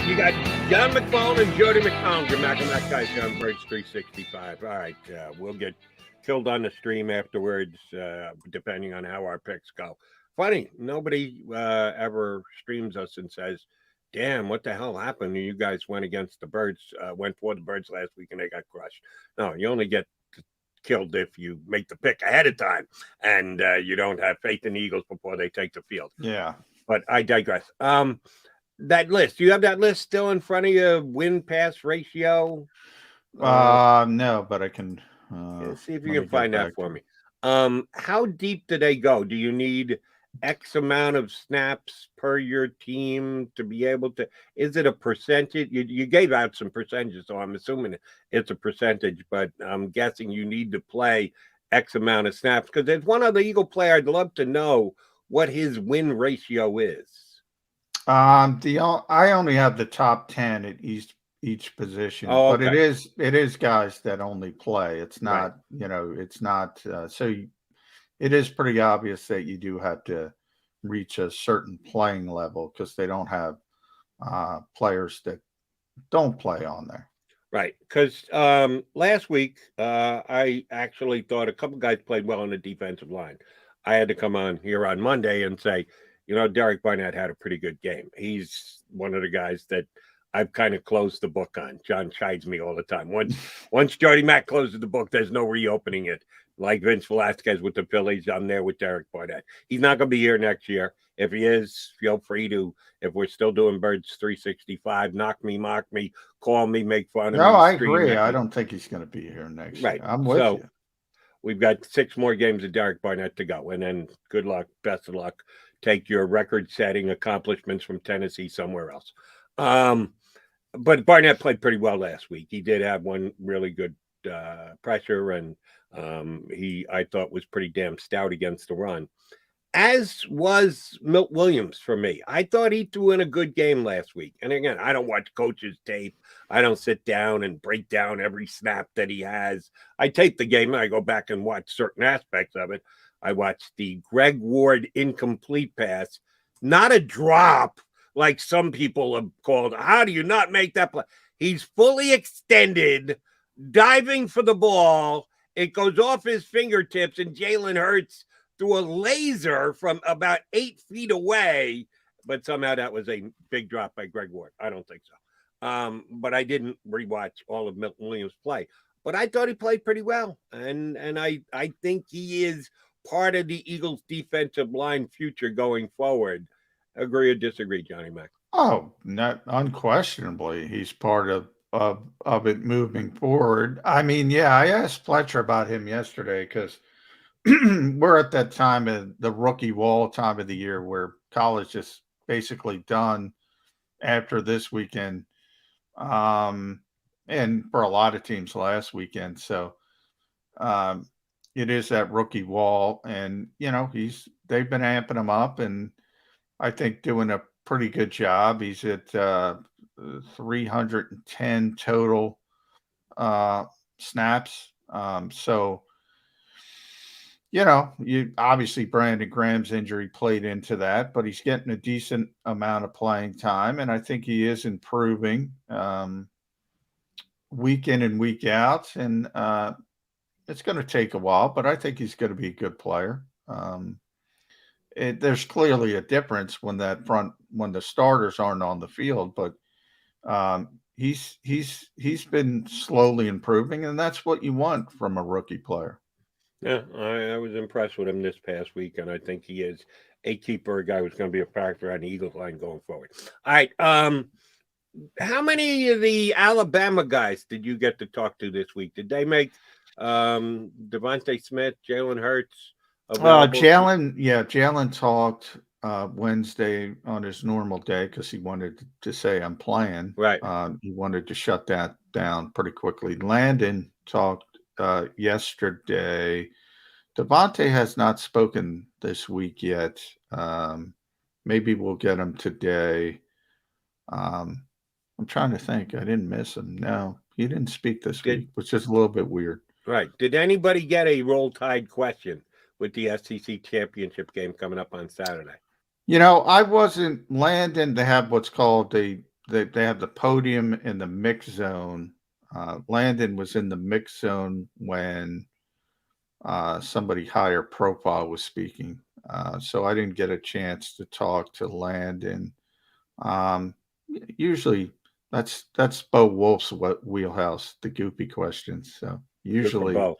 You got John McMullen and Jody McDonald. Your Mac and Mac guys, John Birds 365. All right, we'll get killed on the stream afterwards, depending on how our picks go. Funny, nobody ever streams us and says, damn, what the hell happened? You guys went against the Birds, went for the Birds last week and they got crushed. No, you only get killed if you make the pick ahead of time and you don't have faith in the Eagles before they take the field. Yeah. But I digress. That list, do you have that list still in front of you? Win-pass ratio? No, but I can see if you can find that for me. How deep do they go? Do you need X amount of snaps per your team to be able to? Is it a percentage? You gave out some percentages, so I'm assuming it's a percentage, but I'm guessing you need to play X amount of snaps because there's one other Eagle player I'd love to know what his win ratio is. I only have the top 10 at each position, but it is guys that only play. It's not, it's not. So it is pretty obvious that you do have to reach a certain playing level because they don't have players that don't play on there. Right. Because last week, I actually thought a couple guys played well on the defensive line. I had to come on here on Monday and say, Derek Barnett had a pretty good game. He's one of the guys that I've kind of closed the book on. John chides me all the time. Once Jody Mack closes the book, there's no reopening it. Like Vince Velasquez with the Phillies, I'm there with Derek Barnett. He's not going to be here next year. If he is, feel free to, if we're still doing Birds 365, knock me, mock me, call me, make fun of me. No, I agree. I don't think he's going to be here next year. I'm with you. We've got 6 more games of Derek Barnett to go. And then good luck, best of luck. Take your record-setting accomplishments from Tennessee somewhere else. But Barnett played pretty well last week. He did have one really good pressure, and I thought was pretty damn stout against the run, as was Milt Williams for me. I thought he threw in a good game last week. And again, I don't watch coaches' tape. I don't sit down and break down every snap that he has. I tape the game and I go back and watch certain aspects of it. I watched the Greg Ward incomplete pass, not a drop like some people have called. How do you not make that play? He's fully extended, diving for the ball. It goes off his fingertips, and Jalen Hurts threw a laser from about 8 feet away. But somehow that was a big drop by Greg Ward. I don't think so. But I didn't rewatch all of Milton Williams' play. But I thought he played pretty well. And I think he is part of the Eagles' defensive line future going forward. Agree or disagree, Johnny Mac? Oh, not unquestionably. He's part of it moving forward. I mean, yeah, I asked Fletcher about him yesterday because we're at that time of the rookie wall time of the year where college is basically done after this weekend. And for a lot of teams last weekend. So it is that rookie wall, and they've been amping him up, and I think doing a pretty good job. He's at 310 total snaps. So, you obviously Brandon Graham's injury played into that, but he's getting a decent amount of playing time, and I think he is improving week in and week out. And it's going to take a while, but I think he's going to be a good player. There's clearly a difference when the starters aren't on the field, but he's been slowly improving, and that's what you want from a rookie player. Yeah, I was impressed with him this past week, and I think he is a keeper, a guy who's going to be a factor on the Eagles line going forward. All right, how many of the Alabama guys did you get to talk to this week? Did they make Devontae Smith, Jalen Hurts? Jalen talked Wednesday on his normal day because he wanted to say I'm playing. Right. He wanted to shut that down pretty quickly. Landon talked yesterday. Devontae has not spoken this week yet. Maybe we'll get him today. I'm trying to think. I didn't miss him. No, he didn't speak this week, which is a little bit weird. Right. Did anybody get a Roll Tide question with the SEC championship game coming up on Saturday? I wasn't Landon. They have what's called they have the podium in the mix zone. Landon was in the mix zone when somebody higher profile was speaking. So I didn't get a chance to talk to Landon. Usually that's Bo Wolf's wheelhouse, the goopy questions. So usually, Bo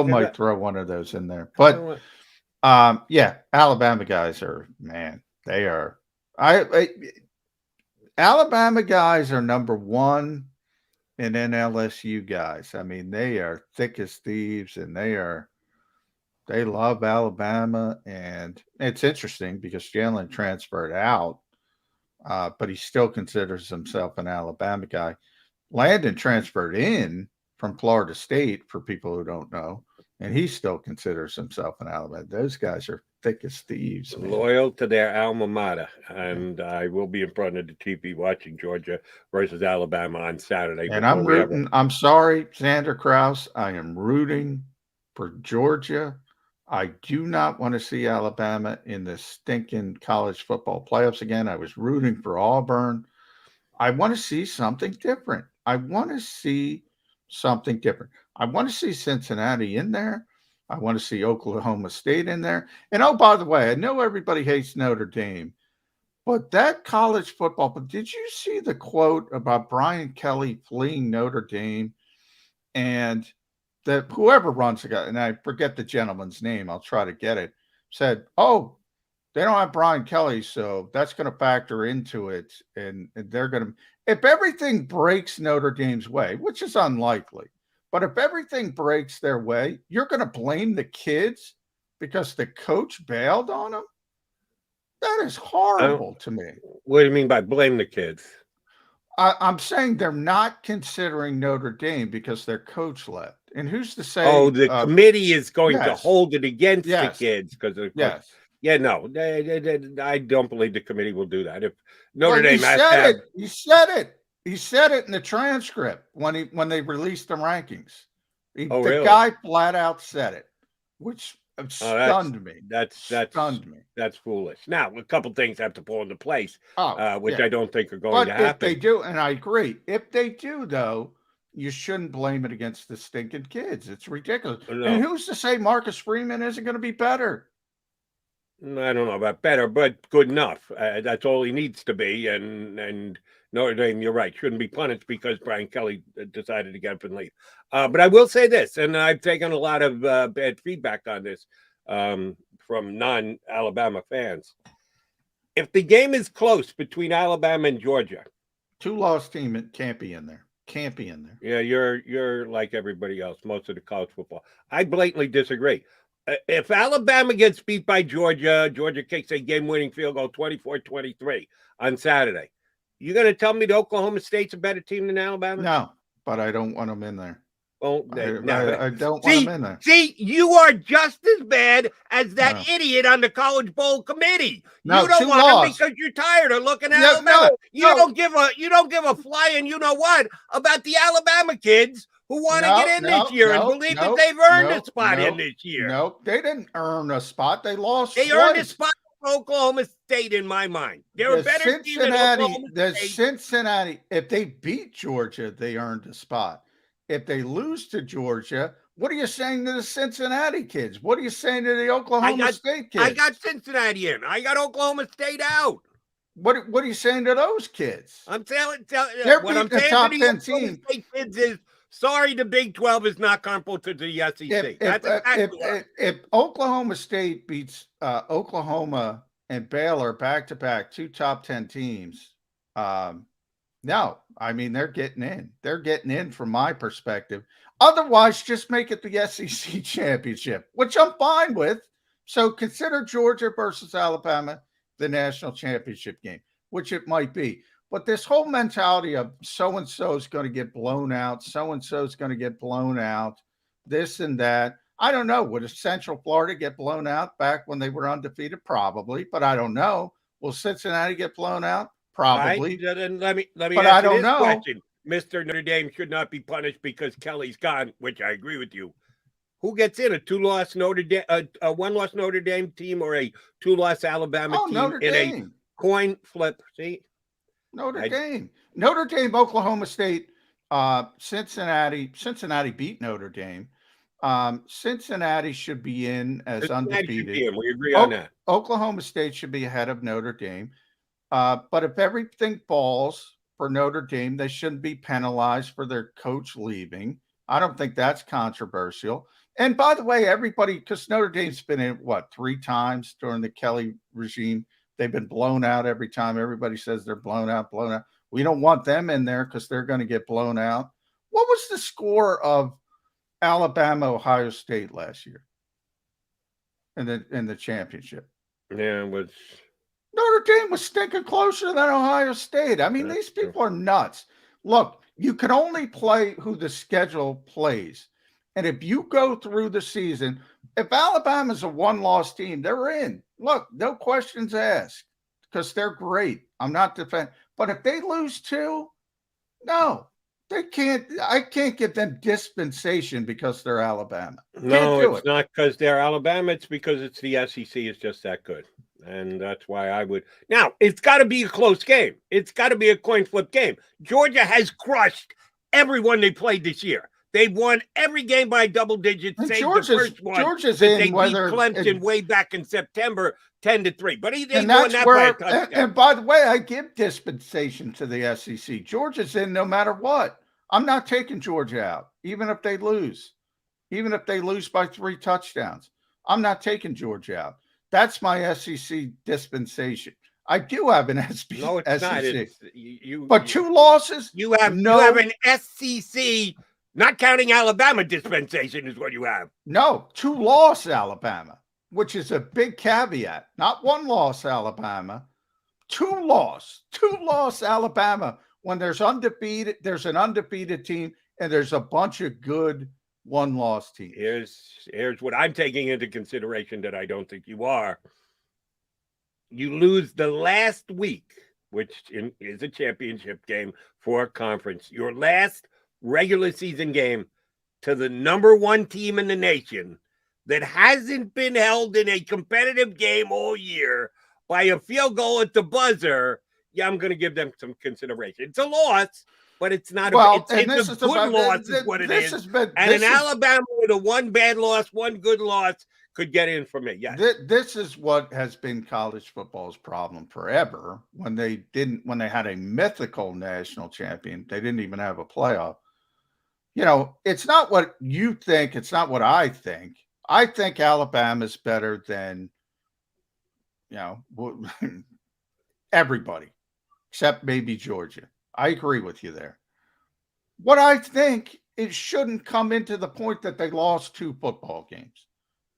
might throw one of those in there. But Alabama guys are, man, they are. Alabama guys are number one, and then LSU guys. I mean, they are thick as thieves, and they love Alabama. And it's interesting because Jalen transferred out, but he still considers himself an Alabama guy. Landon transferred in from Florida State, for people who don't know, and he still considers himself an Alabama. Those guys are thick as thieves, man. Loyal to their alma mater. And I will be in front of the TV watching Georgia versus Alabama on Saturday. And I'm rooting. I'm sorry, Xander Krause. I am rooting for Georgia. I do not want to see Alabama in the stinking college football playoffs again. I was rooting for Auburn. I want to see something different. I want to see Cincinnati in there. I want to see Oklahoma State in there. And, oh, by the way, I know everybody hates Notre Dame. But that college football, but did you see the quote about Brian Kelly fleeing Notre Dame? And that whoever runs the guy, and I forget the gentleman's name, I'll try to get it, said, oh, they don't have Brian Kelly, so that's going to factor into it. And they're going to, if everything breaks Notre Dame's way, which is unlikely, but if everything breaks their way, you're going to blame the kids because the coach bailed on them? That is horrible to me. What do you mean by blame the kids? I'm saying they're not considering Notre Dame because their coach left. And who's to say? Oh, the committee is going to yes. hold it against the Yes. kids because of Yes. Yeah, no, I don't believe the committee will do that. If Notre Well, Dame has to have, he said it. He said it in the transcript when they released the rankings. The really? guy flat out said it, which stunned me. That's stunned me. That's foolish. Now, a couple things have to fall into place, which yeah. I don't think are going to happen. If they do, and I agree, if they do, though, you shouldn't blame it against the stinking kids. It's ridiculous. No. And who's to say Marcus Freeman isn't going to be better? I don't know about better, but good enough. That's all he needs to be. And Notre Dame, you're right, shouldn't be punished because Brian Kelly decided to get up and leave. But I will say this, and I've taken a lot of bad feedback on this from non-Alabama fans. If the game is close between Alabama and Georgia, 2-loss team can't be in there. Can't be in there. Yeah, you're like everybody else, most of the college football. I blatantly disagree. If Alabama gets beat by Georgia, Georgia kicks a game-winning field goal 24-23 on Saturday, you're going to tell me that Oklahoma State's a better team than Alabama? No, but I don't want them in there. Well, I don't want them in there. See, you are just as bad as that idiot on the College Bowl committee. No, you don't want them because you're tired of looking at Alabama. You don't give a flying you know what about the Alabama kids who want to get in this year and believe that they've earned a spot in this year. No, they didn't earn a spot. They lost. They earned a spot for Oklahoma State in my mind. They're a better team than Oklahoma State. Cincinnati, if they beat Georgia, they earned a spot. If they lose to Georgia, what are you saying to the Cincinnati kids? What are you saying to the Oklahoma State kids? I got Cincinnati in. I got Oklahoma State out. What are you saying to those kids? I'm telling what I'm saying to the Oklahoma State kids is sorry, the Big 12 is not comparable to the SEC. If Oklahoma State beats Oklahoma and Baylor back-to-back, 2 top 10 teams, no, I mean, they're getting in. They're getting in from my perspective. Otherwise, just make it the SEC championship, which I'm fine with. So consider Georgia versus Alabama the national championship game, which it might be. But this whole mentality of so-and-so is going to get blown out, so-and-so is going to get blown out, this and that. I don't know. Would Central Florida get blown out back when they were undefeated? Probably, but I don't know. Will Cincinnati get blown out? Probably. Then let me but answer I don't this know. question. Mr. Notre Dame should not be punished because Kelly's gone, which I agree with you. Who gets in a 2-loss Notre Dame, a 1-loss Notre Dame team, or a 2-loss Alabama team Notre in Dame. A coin flip? See, Notre Dame, Oklahoma State, Cincinnati. Cincinnati beat Notre Dame. Cincinnati should be in as undefeated. We agree on that. Oklahoma State should be ahead of Notre Dame. But if everything falls for Notre Dame, they shouldn't be penalized for their coach leaving. I don't think that's controversial. And by the way, everybody, because Notre Dame's been in, 3 times during the Kelly regime. They've been blown out every time. Everybody says they're blown out. We don't want them in there because they're going to get blown out. What was the score of Alabama, Ohio State last year in the championship? Yeah, it was. Notre Dame was stinking closer than Ohio State. I mean, these people are nuts. Look, you can only play who the schedule plays. And if you go through the season, if Alabama's a 1-loss team, they're in. Look, no questions asked because they're great. I'm not defending. But if they lose 2, no, they can't. I can't give them dispensation because they're Alabama. No, it's not because they're Alabama. It's because it's the SEC is just that good. And that's why I would. Now, it's got to be a close game. It's got to be a coin flip game. Georgia has crushed everyone they played this year. They've won every game by double digits, And save Georgia's- the first one. Georgia's that in they beat whether- Clemson way back in September, 10-3. But he ain't And doing that's that by a where, touchdown. and by the way, I give dispensation to the SEC. Georgia's in no matter what. I'm not taking Georgia out, even if they lose. Even if they lose by 3 touchdowns. I'm not taking Georgia out. That's my SEC dispensation. I do have an SEC. No, it's not. It's, But 2 losses? You have an SEC, not counting Alabama dispensation is what you have. No, 2-loss Alabama, which is a big caveat. Not 1-loss Alabama, 2-loss Alabama. When there's an undefeated team, and there's a bunch of good 1-loss teams. Here's what I'm taking into consideration that I don't think you are. You lose the last week, which is a championship game for a conference. Your last regular season game to the number 1 team in the nation that hasn't been held in a competitive game all year by a field goal at the buzzer. Yeah, I'm going to give them some consideration. It's a loss, but it's not it's a good loss is what it is. And Alabama with a 1 bad loss, 1 good loss could get in for me. Yes. This is what has been college football's problem forever. When they had a mythical national champion, they didn't even have a playoff. It's not what you think. It's not what I think. I think Alabama's better than, everybody, except maybe Georgia. I agree with you there. What I think, it shouldn't come into the point that they lost 2 football games.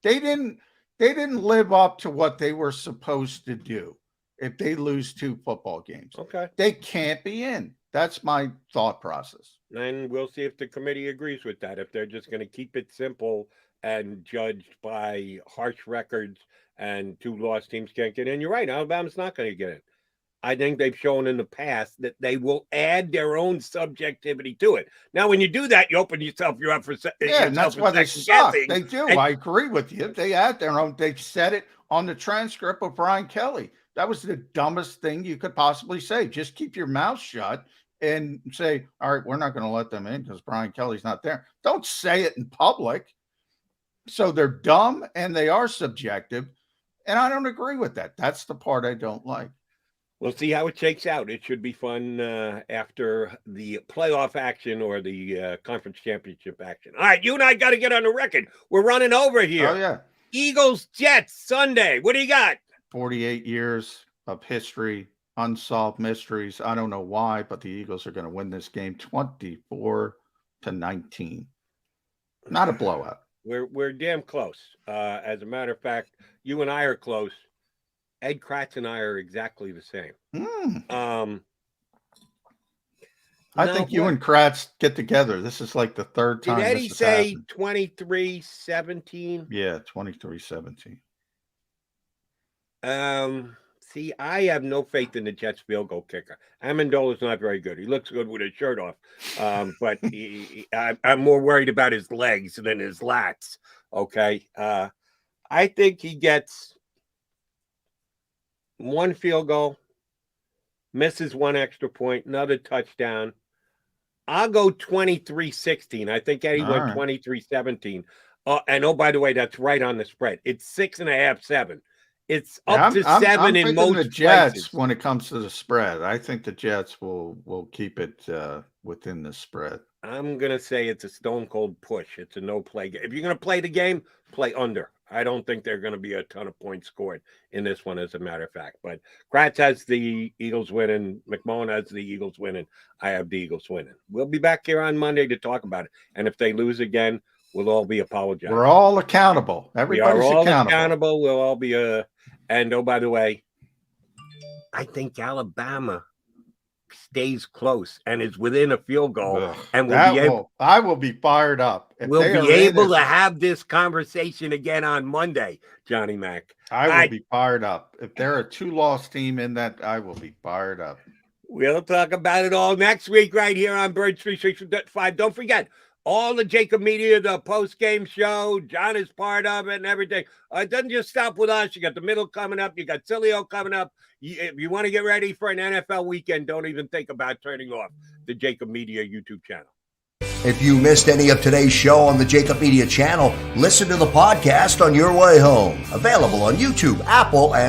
They didn't live up to what they were supposed to do if they lose 2 football games. Okay. They can't be in. That's my thought process. And we'll see if the committee agrees with that, if they're just going to keep it simple and judged by harsh records and 2 lost teams can't get in. You're right. Alabama's not going to get in. I think they've shown in the past that they will add their own subjectivity to it. Now, when you do that, you open yourself up for and that's why they suck. They do. I agree with you. They add their own. They said it on the transcript of Brian Kelly. That was the dumbest thing you could possibly say. Just keep your mouth shut and say, all right, we're not going to let them in because Brian Kelly's not there. Don't say it in public. So they're dumb and they are subjective. And I don't agree with that. That's the part I don't like. We'll see how it shakes out. It should be fun after the playoff action or the conference championship action. All right, you and I got to get on the record. We're running over here. Oh, yeah. Eagles, Jets, Sunday. What do you got? 48 years of history, unsolved mysteries. I don't know why, but the Eagles are going to win this game 24-19. Not a blowout. We're damn close. As a matter of fact, you and I are close. Ed Kracz and I are exactly the same. I think you and Kracz get together. This is like the 3rd time. Did Eddie say 23-17? Yeah, 23-17. See, I have no faith in the Jets field goal kicker. Amendola's not very good. He looks good with his shirt off. But I'm more worried about his legs than his lats. Okay. I think he gets 1 field goal, misses 1 extra point, another touchdown. I'll go 23-16. I think Eddie went 23-17. And oh, by the way, that's right on the spread. It's 6.5, 7. It's up to 7 in most the Jets places. When it comes to the spread. I think the Jets will keep it within the spread. I'm going to say it's a stone cold push. It's a no play game. If you're going to play the game, play under. I don't think there are going to be a ton of points scored in this one, as a matter of fact. But Kracz has the Eagles winning. McMullen has the Eagles winning. I have the Eagles winning. We'll be back here on Monday to talk about it. And if they lose again, we'll all be apologizing. We're all accountable. Everybody's all accountable. We'll all be and oh, by the way, I think Alabama stays close and is within a field goal. And I will be fired up. We'll be able to have this conversation again on Monday, Johnny Mac. I will be fired up. If they're a 2-loss team in that, I will be fired up. We'll talk about it all next week right here on Bird 365. Don't forget, all the JAKIB Media, the post-game show, John is part of it and everything. It doesn't just stop with us. You got the middle coming up. You got Cilio coming up. If you want to get ready for an NFL weekend, don't even think about turning off the JAKIB Media YouTube channel. If you missed any of today's show on the JAKIB Media channel, listen to the podcast on your way home. Available on YouTube, Apple, and